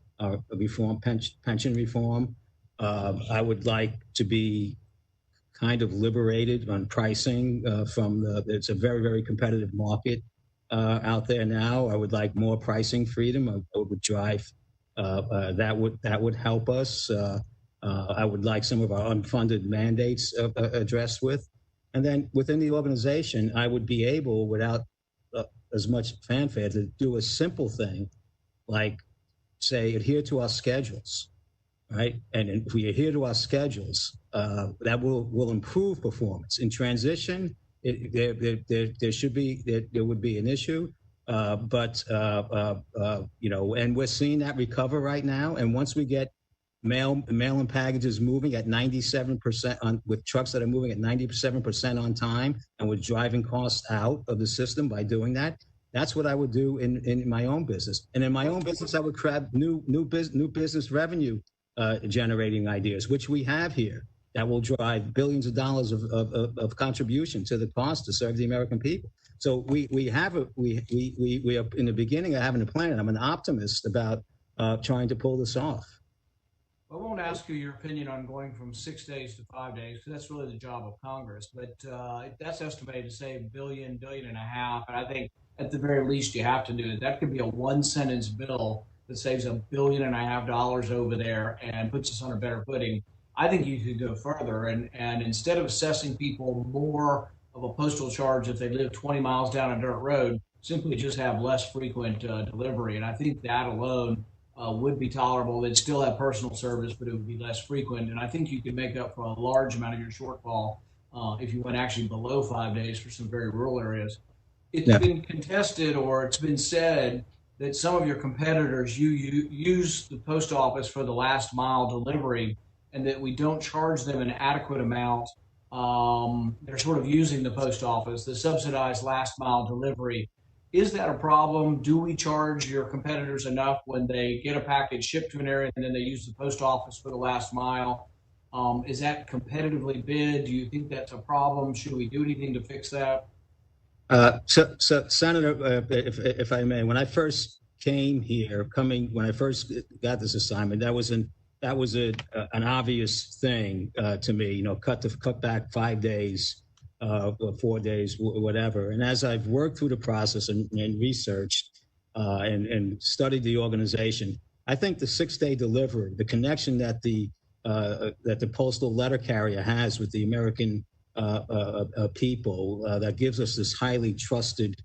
reform, pension reform. I would like to be kind of liberated on pricing it's a very, very competitive market out there now. I would like more pricing freedom. I would drive, that would help us. I would like some of our unfunded mandates addressed with. And then within the organization, I would be able, without as much fanfare, to do a simple thing like, say, adhere to our schedules, right? And if we adhere to our schedules, that will improve performance. In transition, there would be an issue, but and we're seeing that recover right now. And once we get mail-in packages moving at 97% with trucks that are moving at 97% on time, and we're driving costs out of the system by doing that. That's what I would do in my own business. And in my own business, I would grab new business revenue generating ideas, which we have here, that will drive billions of dollars of contribution to the cost to serve the American people. So we are in the beginning of having a plan. I'm an optimist about trying to pull this off. I won't ask you your opinion on going from 6 days to 5 days, because that's really the job of Congress. But that's estimated to save $1 billion, $1.5 billion. And I think at the very least you have to do it. That could be a one-sentence bill that saves $1.5 billion over there and puts us on a better footing. I think you could go further and instead of assessing people more of a postal charge if they live 20 miles down a dirt road, simply just have less frequent delivery. And I think that alone would be tolerable. They'd still have personal service, but it would be less frequent. And I think you could make up for a large amount of your shortfall if you went actually below 5 days for some very rural areas. It's been contested, or it's been said that some of your competitors you use the post office for the last mile delivery, and that we don't charge them an adequate amount. They're sort of using the post office, the subsidized last mile delivery. Is that a problem? Do we charge your competitors enough when they get a package shipped to an area and then they use the post office for the last mile? Is that competitively bid? Do you think that's a problem? Should we do anything to fix that? So Senator, if I may, when I first came here, when I first got this assignment, that was an obvious thing to me. Cut back 5 days, or 4 days, whatever. And as I've worked through the process and researched and studied the organization, I think the 6-day delivery, the connection that the postal letter carrier has with the American people, that gives us this highly trusted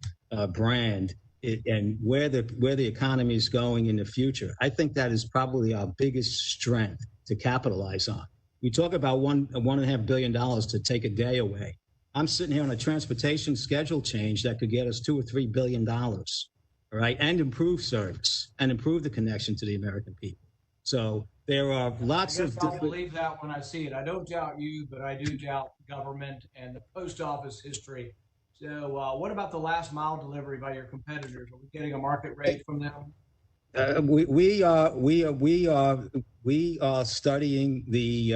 brand, and where the economy is going in the future, I think that is probably our biggest strength to capitalize on. We talk about $1.5 billion to take a day away. I'm sitting here on a transportation schedule change that could get us $2 or $3 billion, all right, and improve service and improve the connection to the American people. So there are lots of. I'll believe that when I see it. I don't doubt you, but I do doubt government and the post office history. So, what about the last mile delivery by your competitors? Are we getting a market rate from them? We are studying the.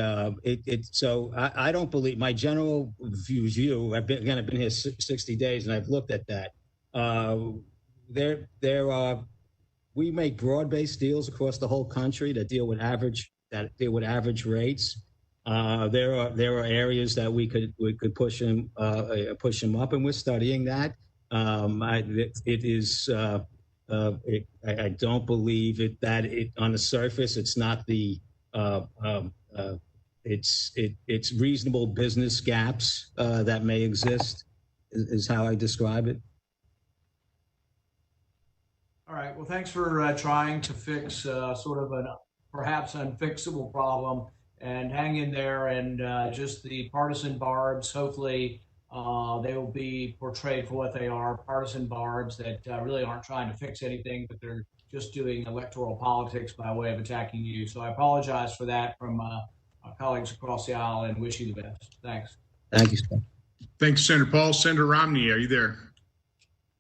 So I don't believe, my general view. I've been here 60 days, and I've looked at that. We make broad-based deals across the whole country that deal with average rates. There are areas that we could push him up, and we're studying that. I don't believe that on the surface it's not the it's reasonable business gaps that may exist is how I describe it. All right. Well, thanks for trying to fix sort of a perhaps unfixable problem, and hang in there. And just the partisan barbs, hopefully they will be portrayed for what they are, partisan barbs that really aren't trying to fix anything, but they're just doing electoral politics by way of attacking you. So I apologize for that from my colleagues across the aisle, and wish you the best. Thanks. Thank you, sir. Thanks, Senator Paul. Senator Romney, are you there?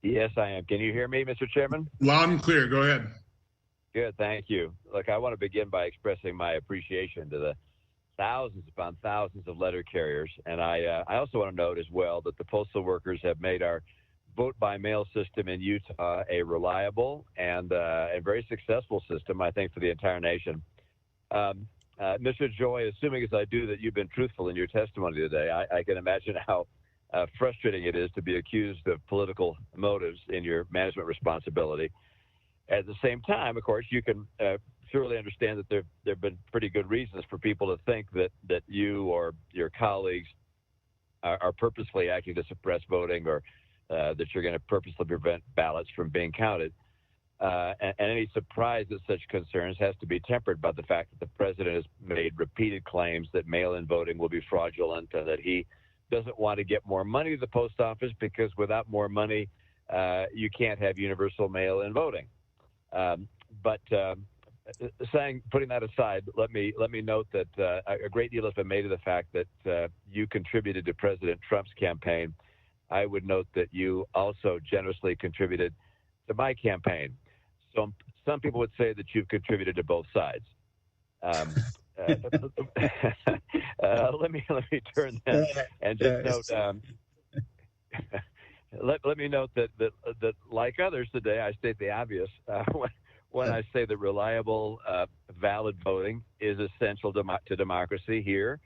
Yes, I am. Can you hear me, Mr. Chairman? Loud and clear. Go ahead. Good, thank you. Look, I want to begin by expressing my appreciation to the thousands upon thousands of letter carriers. And I also want to note as well that the postal workers have made our vote-by-mail system in Utah a reliable and a very successful system, I think, for the entire nation. Mr. DeJoy, assuming as I do that you've been truthful in your testimony today, I can imagine how frustrating it is to be accused of political motives in your management responsibility. At the same time, of course, you can surely understand that there have been pretty good reasons for people to think that you or your colleagues are purposely acting to suppress voting, or that you're going to purposely prevent ballots from being counted. And any surprise at such concerns has to be tempered by the fact that the president has made repeated claims that mail-in voting will be fraudulent, and that he doesn't want to get more money to the post office because without more money, you can't have universal mail-in voting. Putting that aside, let me note that a great deal has been made of the fact that you contributed to President Trump's campaign. I would note that you also generously contributed to my campaign. So some people would say that you've contributed to both sides. Let me turn that and just note. Let me note that like others today, I state the obvious when I say that reliable, valid voting is essential to democracy here,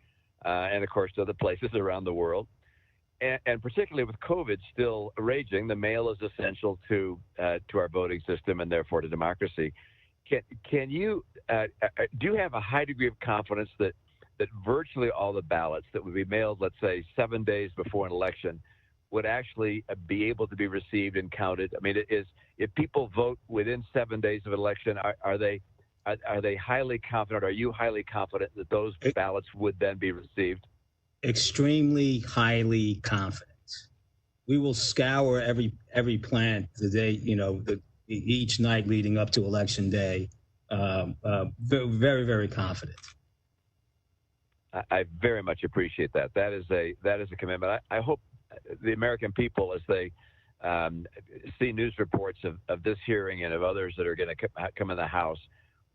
and of course to other places around the world. And particularly with COVID still raging, the mail is essential to our voting system and therefore to democracy. Can you do you have a high degree of confidence that virtually all the ballots that would be mailed, let's say 7 days before an election, would actually be able to be received and counted? I mean, if people vote within 7 days of an election, are they highly confident? Are you highly confident that those ballots would then be received? Extremely highly confident. We will scour every plant the day, each night leading up to election day. Very, very confident. I very much appreciate that. That is a commitment. I hope the American people, as they see news reports of this hearing and of others that are going to come in the House,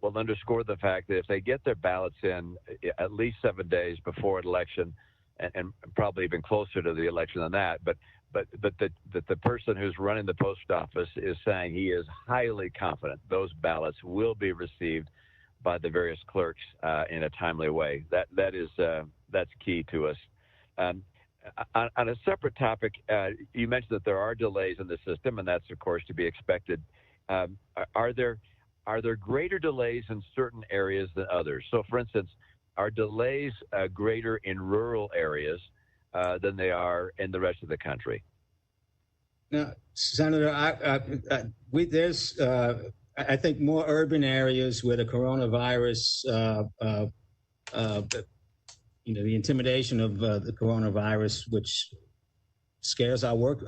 will underscore the fact that if they get their ballots in at least 7 days before an election, and probably even closer to the election than that, but that the person who's running the post office is saying he is highly confident those ballots will be received by the various clerks in a timely way. That's key to us. On a separate topic, you mentioned that there are delays in the system, and that's of course to be expected. Are there greater delays in certain areas than others? So, for instance, are delays greater in rural areas than they are in the rest of the country? Now, Senator, there's I think more urban areas where the coronavirus, the intimidation of the coronavirus, which scares our work,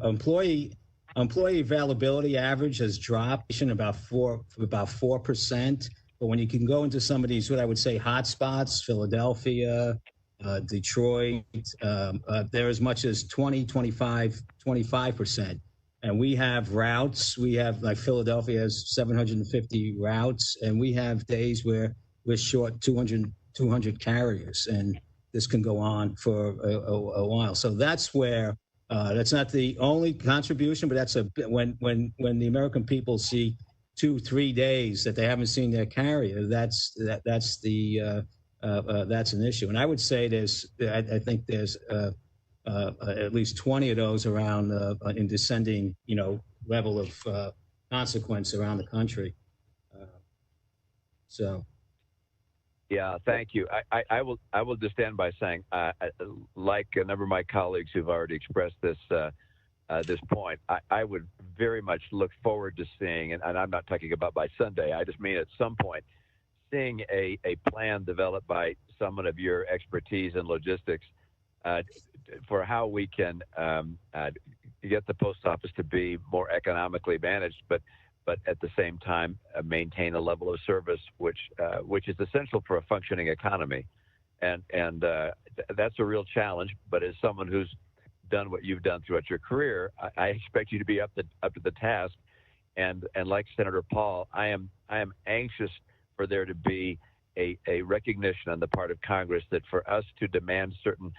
employee availability average has dropped about 4%. But when you can go into some of these, what I would say, hot spots, Philadelphia, Detroit, they're as much as 25%. And we have routes. We have, like Philadelphia has 750 routes, and we have days where we're short 200 carriers, and this can go on for a while. So that's where that's not the only contribution, but that's when the American people see 2-3 days that they haven't seen their carrier, that's the that's an issue. And I would say I think there's at least 20 of those around in descending, level of consequence around the country. Yeah, thank you. I will just stand by saying, like a number of my colleagues who've already expressed this point, I would very much look forward to seeing, and I'm not talking about by Sunday, I just mean at some point, seeing a plan developed by someone of your expertise in logistics for how we can get the post office to be more economically managed, but at the same time maintain a level of service which is essential for a functioning economy, and that's a real challenge. But as someone who's done what you've done throughout your career, I expect you to be up to the task. And like Senator Paul, I am anxious for there to be a recognition on the part of Congress that for us to demand certain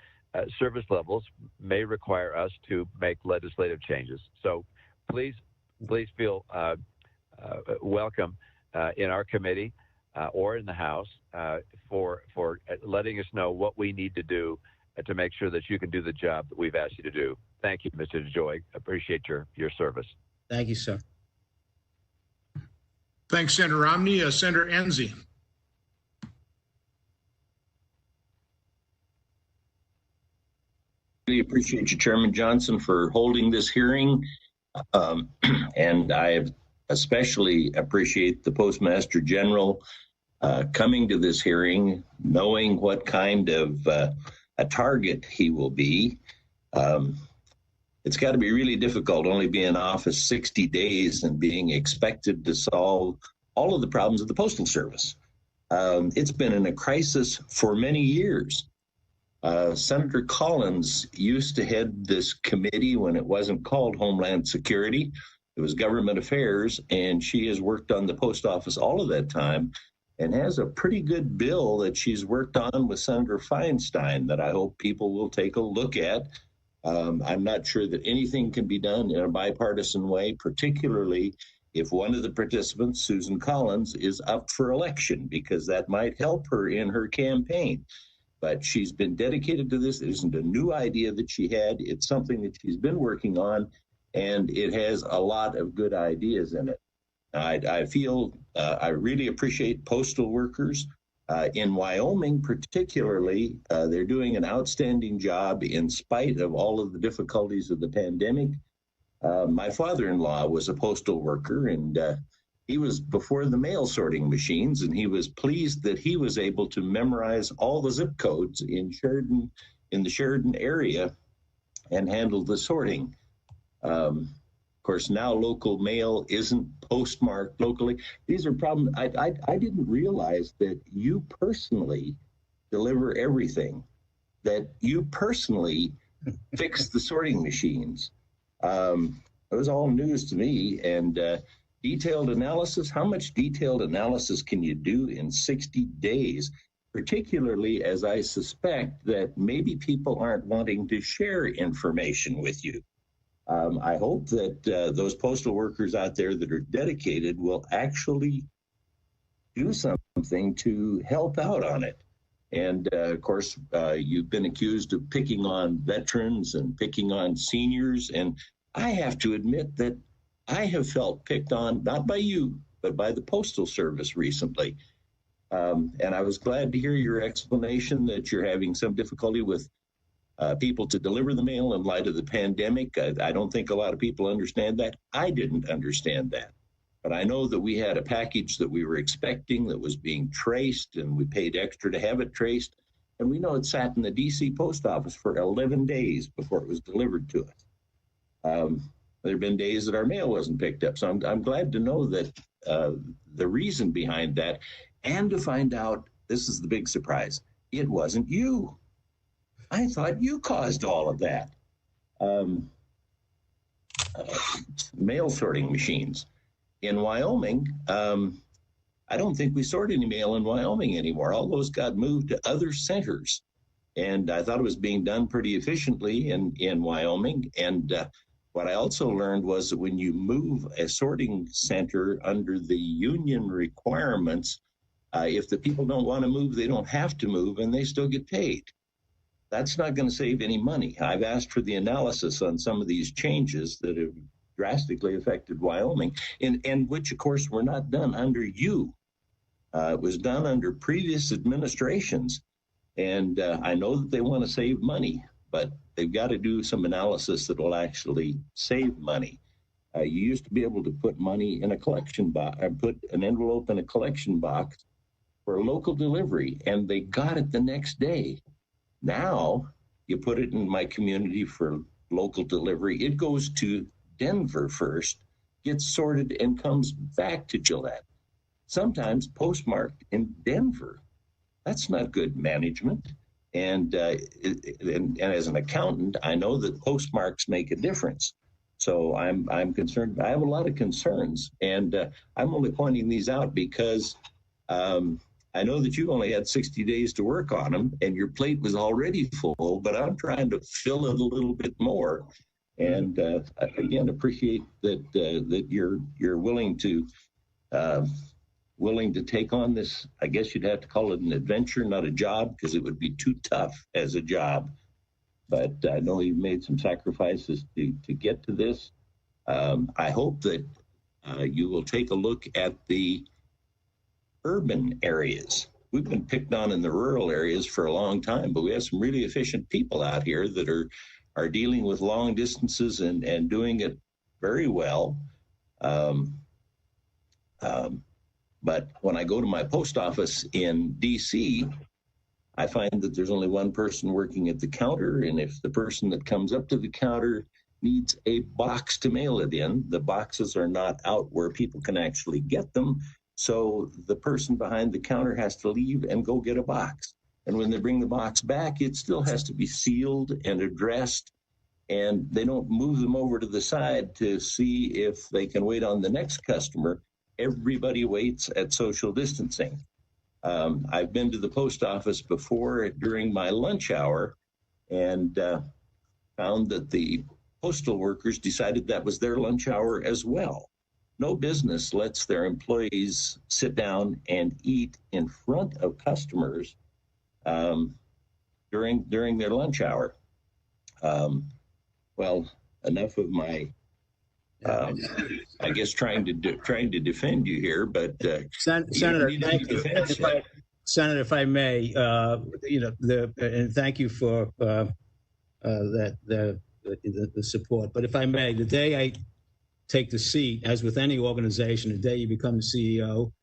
service levels may require us to make legislative changes. So please feel welcome in our committee or in the House for letting us know what we need to do to make sure that you can do the job that we've asked you to do. Thank you, Mr. DeJoy. Appreciate your service. Thank you, sir. Thanks, Senator Romney. Senator Enzi. Really appreciate you, Chairman Johnson, for holding this hearing. And I especially appreciate the Postmaster General coming to this hearing, knowing what kind of a target he will be. It's got to be really difficult only being in office 60 days and being expected to solve all of the problems of the Postal Service. It's been in a crisis for many years. Senator Collins used to head this committee when it wasn't called Homeland Security. It was Government Affairs, and she has worked on the post office all of that time and has a pretty good bill that she's worked on with Senator Feinstein that I hope people will take a look at. I'm not sure that anything can be done in a bipartisan way, particularly if one of the participants, Susan Collins, is up for election, because that might help her in her campaign. But she's been dedicated to this. It isn't a new idea that she had. It's something that she's been working on, and it has a lot of good ideas in it. I feel I really appreciate postal workers. In Wyoming, particularly, they're doing an outstanding job in spite of all of the difficulties of the pandemic. My father-in-law was a postal worker, and he was before the mail sorting machines, and he was pleased that he was able to memorize all the zip codes in the Sheridan area and handle the sorting. Of course, now local mail isn't postmarked locally. These are problems. I didn't realize that you personally deliver everything, that you personally fix the sorting machines. It was all news to me. And detailed analysis, how much detailed analysis can you do in 60 days, particularly as I suspect that maybe people aren't wanting to share information with you. I hope that those postal workers out there that are dedicated will actually do something to help out on it. And of course, you've been accused of picking on veterans and picking on seniors. And I have to admit that I have felt picked on, not by you, but by the Postal Service recently. And I was glad to hear your explanation that you're having some difficulty with people to deliver the mail in light of the pandemic. I don't think a lot of people understand that. I didn't understand that. But I know that we had a package that we were expecting that was being traced, and we paid extra to have it traced. And we know it sat in the D.C. post office for 11 days before it was delivered to us. There have been days that our mail wasn't picked up. So I'm glad to know that the reason behind that, and to find out, this is the big surprise, it wasn't you. I thought you caused all of that. Mail sorting machines. In Wyoming, I don't think we sort any mail in Wyoming anymore. All those got moved to other centers. And I thought it was being done pretty efficiently in Wyoming. And what I also learned was that when you move a sorting center under the union requirements, If the people don't want to move, they don't have to move, and they still get paid. That's not going to save any money. I've asked for the analysis on some of these changes that have drastically affected Wyoming, and which, of course, were not done under you. It was done under previous administrations, and I know that they want to save money, but they've got to do some analysis that will actually save money. You used to be able to put money in a collection box, or put an envelope in a collection box for a local delivery, and they got it the next day. Now, you put it in my community for local delivery. It goes to Denver first, gets sorted, and comes back to Gillette. Sometimes postmarked in Denver. That's not good management. And as an accountant, I know that postmarks make a difference. So I'm concerned. I have a lot of concerns, and I'm only pointing these out because I know that you only had 60 days to work on them, and your plate was already full. But I'm trying to fill it a little bit more. And again, appreciate that you're willing to take on this. I guess you'd have to call it an adventure, not a job, because it would be too tough as a job. But I know you've made some sacrifices to get to this. I hope that you will take a look at the urban areas. We've been picked on in the rural areas for a long time, but we have some really efficient people out here that are dealing with long distances and doing it very well. But when I go to my post office in D.C., I find that there's only one person working at the counter, and if the person that comes up to the counter needs a box to mail it in, the boxes are not out where people can actually get them, so the person behind the counter has to leave and go get a box. And when they bring the box back, it still has to be sealed and addressed, and they don't move them over to the side to see if they can wait on the next customer. Everybody waits at social distancing. I've been to the post office before during my lunch hour and found that the postal workers decided that was their lunch hour as well. No business lets their employees sit down and eat in front of customers during their lunch hour. Well, enough of my I guess trying to defend you here, but Senator, Senator, if I may, and thank you for the support. But if I may, the day I take the seat, as with any organization, the day you become the CEO,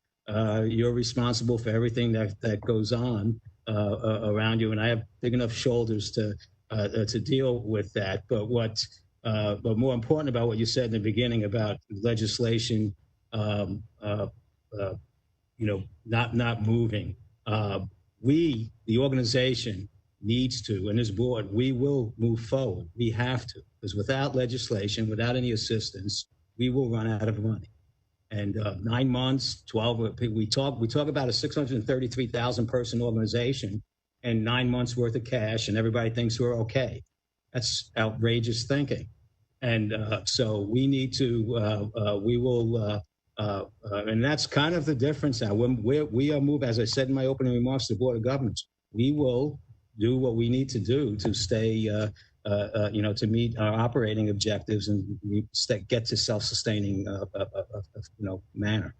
you're responsible for everything that goes on around you, and I have big enough shoulders to deal with that. But but more important about what you said in the beginning about legislation, not moving. We, the organization, needs to, and this board, we will move forward. We have to, because without legislation, without any assistance, we will run out of money. And 9 months, 12. We talk about a 633,000 person organization, and 9 months worth of cash, and everybody thinks we're okay. That's outrageous thinking. And so we need to, we will, and that's kind of the difference now. When we are moving, as I said in my opening remarks to the Board of Governors, we will do what we need to do to stay, to meet our operating objectives and get to self-sustaining, manner.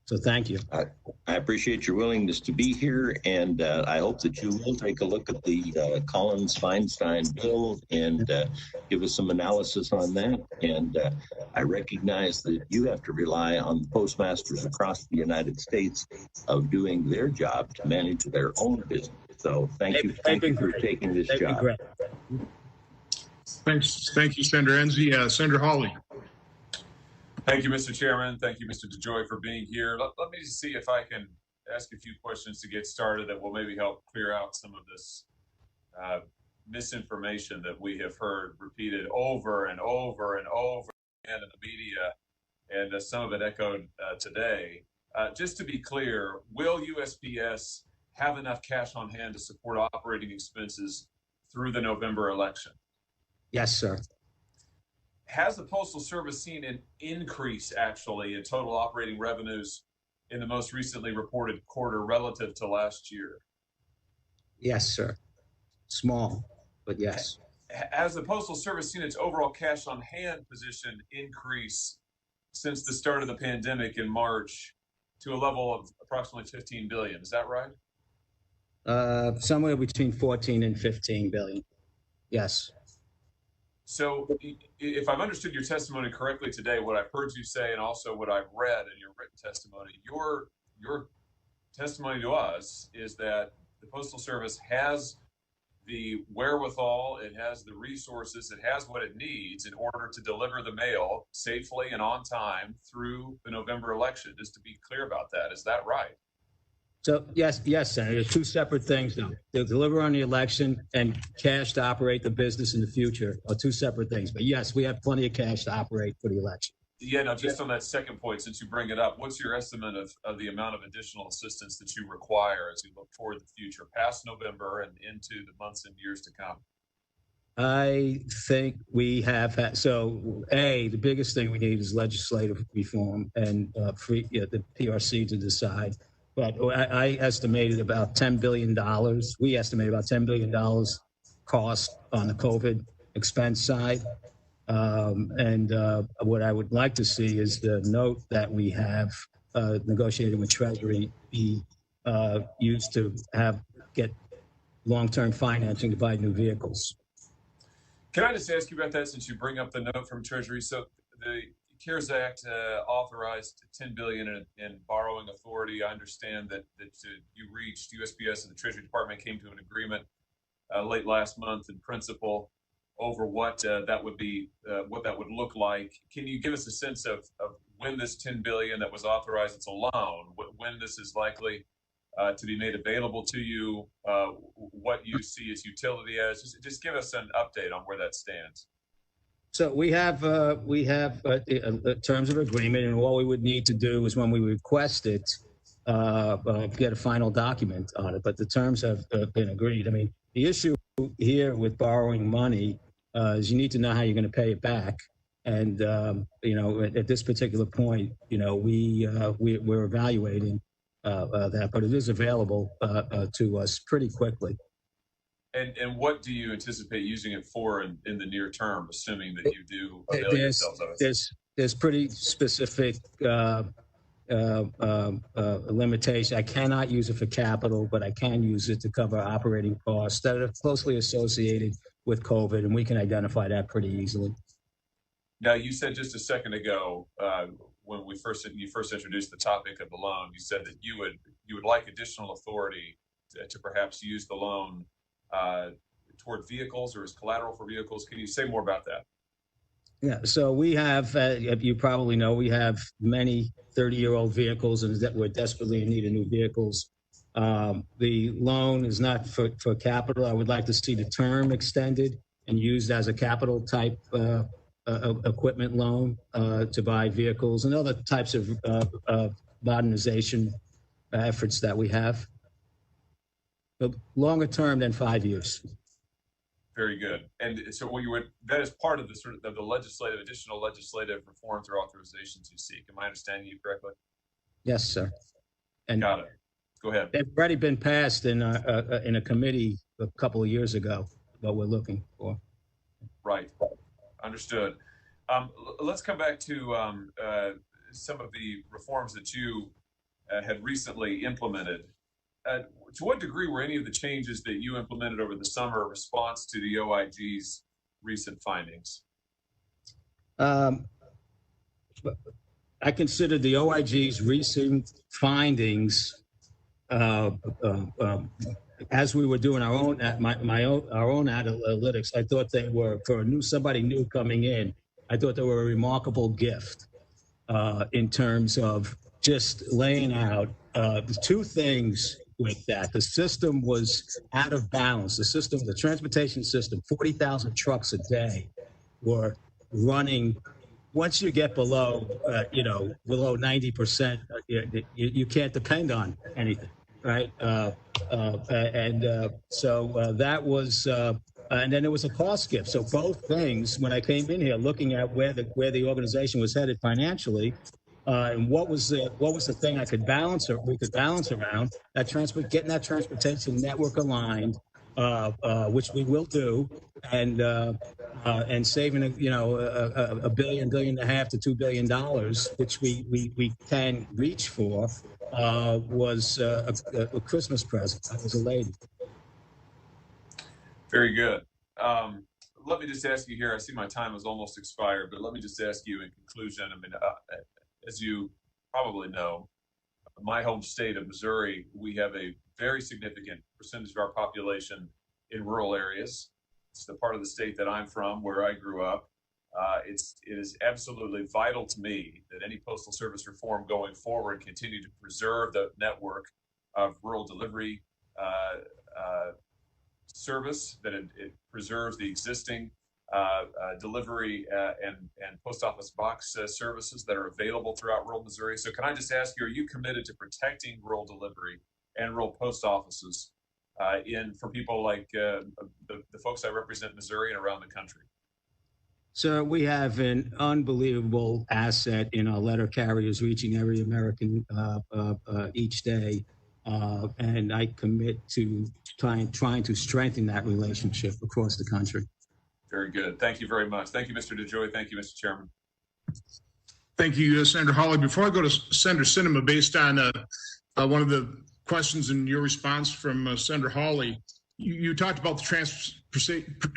So thank you. I appreciate your willingness to be here, and I hope that you will take a look at the Collins-Feinstein bill and give us some analysis on that. And I recognize that you have to rely on the postmasters across the United States of doing their job to manage their own business. So thank you for taking this job. Thanks. Thank you, Senator Enzi. Senator Hawley. Thank you, Mr. Chairman. Thank you, Mr. DeJoy, for being here. Let me see if I can ask a few questions to get started that will maybe help clear out some of this misinformation that we have heard repeated over and over and over again in the media, and some of it echoed today. Just to be clear, will USPS have enough cash on hand to support operating expenses through the November election? Yes, sir. Has the Postal Service seen an increase actually in total operating revenues in the most recently reported quarter relative to last year? Yes, sir. Small, but yes. Has the Postal Service seen its overall cash on hand position increase since the start of the pandemic in March to a level of approximately 15 billion? Is that right? Somewhere between 14 and 15 billion. Yes. So if I've understood your testimony correctly today, what I've heard you say and also what I've read in your written testimony, your testimony to us is that the Postal Service has the wherewithal, it has the resources, it has what it needs in order to deliver the mail safely and on time through the November election. Just to be clear about that, is that right? So yes, Senator. Two separate things, though. To deliver on the election and cash to operate the business in the future are two separate things. But yes, we have plenty of cash to operate for the election. Yeah, no, just on that second point, since you bring it up, what's your estimate of the amount of additional assistance that you require as you look toward the future, past November and into the months and years to come? I think we have had, the biggest thing we need is legislative reform and the PRC to decide. But I estimated about $10 billion. We estimate about $10 billion cost on the COVID expense side. What I would like to see is the note that we have negotiated with Treasury be used to get long-term financing to buy new vehicles. Can I just ask you about that since you bring up the note from Treasury? So the CARES Act authorized $10 billion in borrowing authority. I understand that you reached USPS and the Treasury Department came to an agreement late last month in principle over what that would be, what that would look like. Can you give us a sense of when this $10 billion that was authorized, it's a loan, when this is likely to be made available to you, what you see its utility as? Just give us an update on where that stands. So we have terms of agreement, and all we would need to do is when we request it, get a final document on it. But the terms have been agreed. I mean, the issue here with borrowing money is you need to know how you're going to pay it back. And at this particular point, we're evaluating that, but it is available to us pretty quickly. And what do you anticipate using it for in the near term, assuming that you do avail yourselves of it? There's pretty specific limitation. I cannot use it for capital, but I can use it to cover operating costs that are closely associated with COVID, and we can identify that pretty easily. Now, you said just a second ago, when you first introduced the topic of the loan, you said that you would like additional authority to perhaps use the loan toward vehicles or as collateral for vehicles. Can you say more about that? Yeah, so we have, you probably know, we have many 30-year-old vehicles and that we're desperately in need of new vehicles. The loan is not for capital. I would like to see the term extended and used as a capital type equipment loan to buy vehicles and other types of modernization efforts that we have. But longer term than 5 years. Very good. And so that is part of the additional legislative reforms or authorizations you seek. Am I understanding you correctly? Yes, sir. And got it. Go ahead. They've already been passed in a committee a couple of years ago, what we're looking for. Right. Understood. Let's come back to some of the reforms that you had recently implemented. To what degree were any of the changes that you implemented over the summer a response to the OIG's recent findings? I consider the OIG's recent findings, as we were doing our own analytics, I thought they were, for somebody new coming in, I thought they were a remarkable gift in terms of just laying out two things with that. The system was out of balance. The transportation system, 40,000 trucks a day were running. Once you get below 90%, you can't depend on anything, right? So that was, and then there was a cost gift. So both things, when I came in here looking at where the organization was headed financially, And what was the thing we could balance around that getting that transportation network aligned, which we will do, and saving a billion and a half to $2 billion, which we can reach for, was a Christmas present. That was a lady. Very good. Let me just ask you here. I see my time has almost expired, but let me just ask you in conclusion. I mean, as you probably know, my home state of Missouri, we have a very significant percentage of our population in rural areas. It's the part of the state that I'm from, where I grew up. It is absolutely vital to me that any postal service reform going forward continue to preserve the network of rural delivery service, that it preserves the existing delivery and post office box services that are available throughout rural Missouri. So can I just ask you, are you committed to protecting rural delivery and rural post offices for people like the folks I represent in Missouri and around the country? Sir, we have an unbelievable asset in our letter carriers reaching every American each day. And I commit to trying to strengthen that relationship across the country. Very good. Thank you very much. Thank you, Mr. DeJoy. Thank you, Mr. Chairman. Thank you, Senator Hawley. Before I go to Senator Sinema, based on one of the questions in your response from Senator Hawley, you talked about the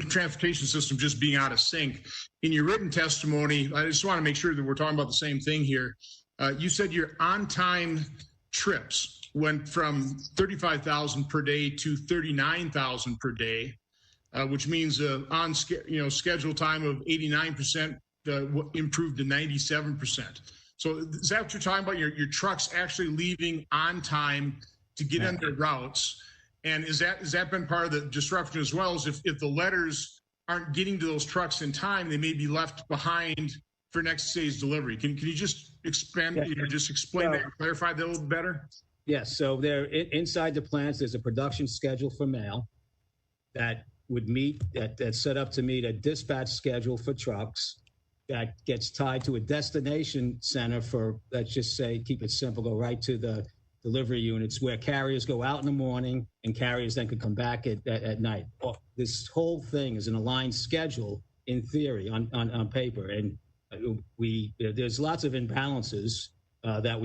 transportation system just being out of sync. In your written testimony, I just want to make sure that we're talking about the same thing here. You said your on-time trips went from 35,000 per day to 39,000 per day, which means schedule time of 89% improved to 97%. So is that what you're talking about? Your trucks actually leaving on time to get on their routes, and is that been part of the disruption as well? As if the letters aren't getting to those trucks in time, they may be left behind for next day's delivery. Can you just expand? Just explain that, clarify that a little better? Yes, so there inside the plants, there's a production schedule for mail that would meet, that's set up to meet a dispatch schedule for trucks that gets tied to a destination center for, let's just say, keep it simple, go right to the delivery units where carriers go out in the morning and carriers then could come back at night. This whole thing is an aligned schedule in theory on paper, and there's lots of imbalances that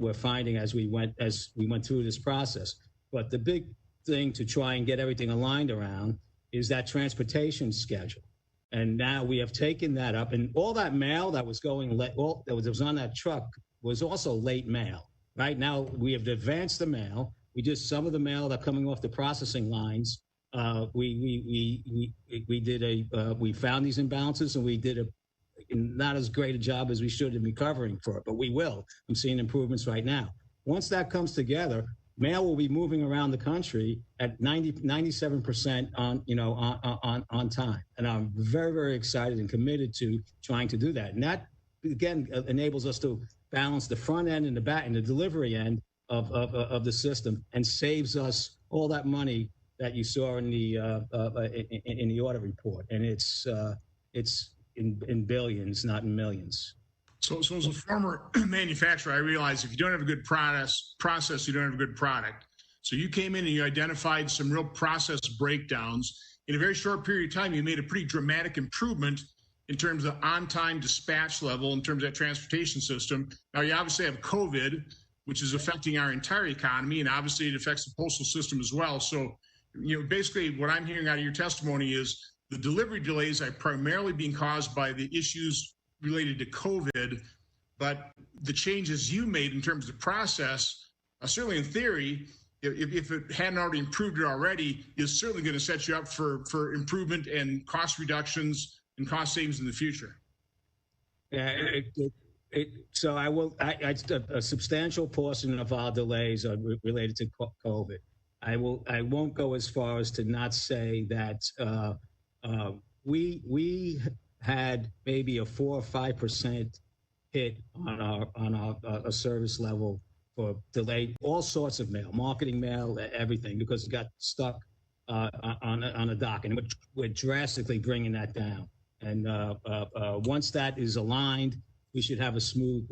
we're finding as we went through this process. But the big thing to try and get everything aligned around is that transportation schedule. And now we have taken that up, and all that mail that was going that was on that truck was also late mail. Right now we have advanced the mail. We just some of the mail that coming off the processing lines. We found these imbalances, and we did not as great a job as we should in recovering for it, but we will. I'm seeing improvements right now. Once that comes together, mail will be moving around the country at 97% on time. And I'm very, very excited and committed to trying to do that. And that, again, enables us to balance the front end and the back and the delivery end of the system, and saves us all that money that you saw in the audit report. And it's in billions, not in millions. So as a former manufacturer, I realize if you don't have a good process, you don't have a good product. So you came in and you identified some real process breakdowns. In a very short period of time, you made a pretty dramatic improvement in terms of on-time dispatch level, in terms of that transportation system. Now, you obviously have COVID, which is affecting our entire economy, and obviously it affects the postal system as well. So, basically what I'm hearing out of your testimony is the delivery delays are primarily being caused by the issues related to COVID, but the changes you made in terms of the process, certainly in theory, if it hadn't already improved it already, is certainly going to set you up for improvement and cost reductions and cost savings in the future. Yeah, so a substantial portion of our delays are related to COVID. I won't go as far as to not say that we had maybe a 4 or 5% hit on our service level for delayed all sorts of mail, marketing mail, everything, because it got stuck on a dock, and we're drastically bringing that down. And once that is aligned we should have a smooth,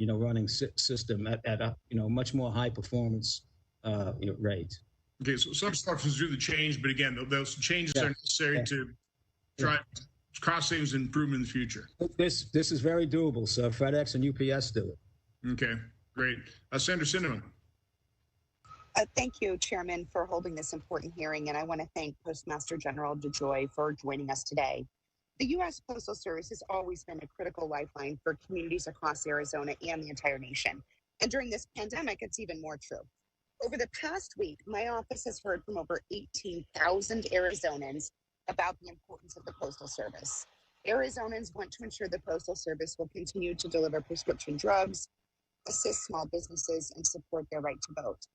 running system at a, much more high performance rate. Okay, so some stuff is due to change, but again, those changes are necessary to drive cost savings and improvement in the future. This is very doable. So FedEx and UPS do it. Okay, great. Senator Sinema. Thank you, Chairman, for holding this important hearing, and I want to thank Postmaster General DeJoy for joining us today. The U.S. Postal Service has always been a critical lifeline for communities across Arizona and the entire nation. And during this pandemic, it's even more true. Over the past week, my office has heard from over 18,000 Arizonans about the importance of the Postal Service. Arizonans want to ensure the Postal Service will continue to deliver prescription drugs, assist small businesses, and support their right to vote.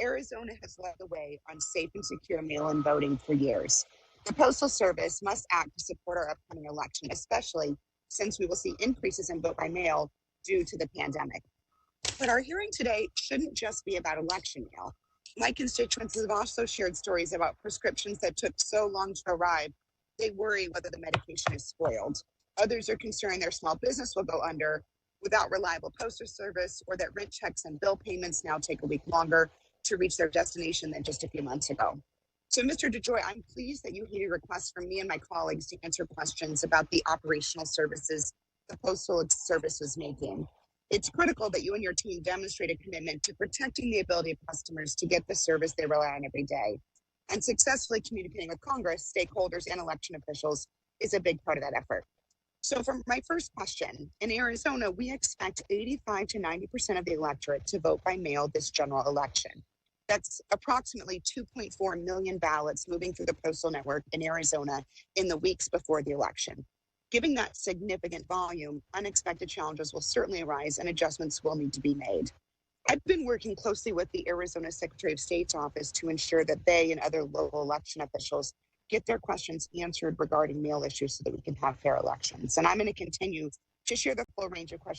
Arizona has led the way on safe and secure mail-in voting for years. The Postal Service must act to support our upcoming election, especially since we will see increases in vote by mail due to the pandemic. But our hearing today shouldn't just be about election mail. My constituents have also shared stories about prescriptions that took so long to arrive, they worry whether the medication is spoiled. Others are concerned their small business will go under without reliable postal service, or that rent checks and bill payments now take a week longer to reach their destination than just a few months ago. So, Mr. DeJoy, I'm pleased that you heeded requests from me and my colleagues to answer questions about the operational services the Postal Service is making. It's critical that you and your team demonstrate a commitment to protecting the ability of customers to get the service they rely on every day. And successfully communicating with Congress, stakeholders, and election officials is a big part of that effort. So for my first question, in Arizona, we expect 85 to 90% of the electorate to vote by mail this general election. That's approximately 2.4 million ballots moving through the postal network in Arizona in the weeks before the election. Given that significant volume, unexpected challenges will certainly arise and adjustments will need to be made. I've been working closely with the Arizona Secretary of State's office to ensure that they and other local election officials get their questions answered regarding mail issues so that we can have fair elections. And I'm going to continue to share the full range of questions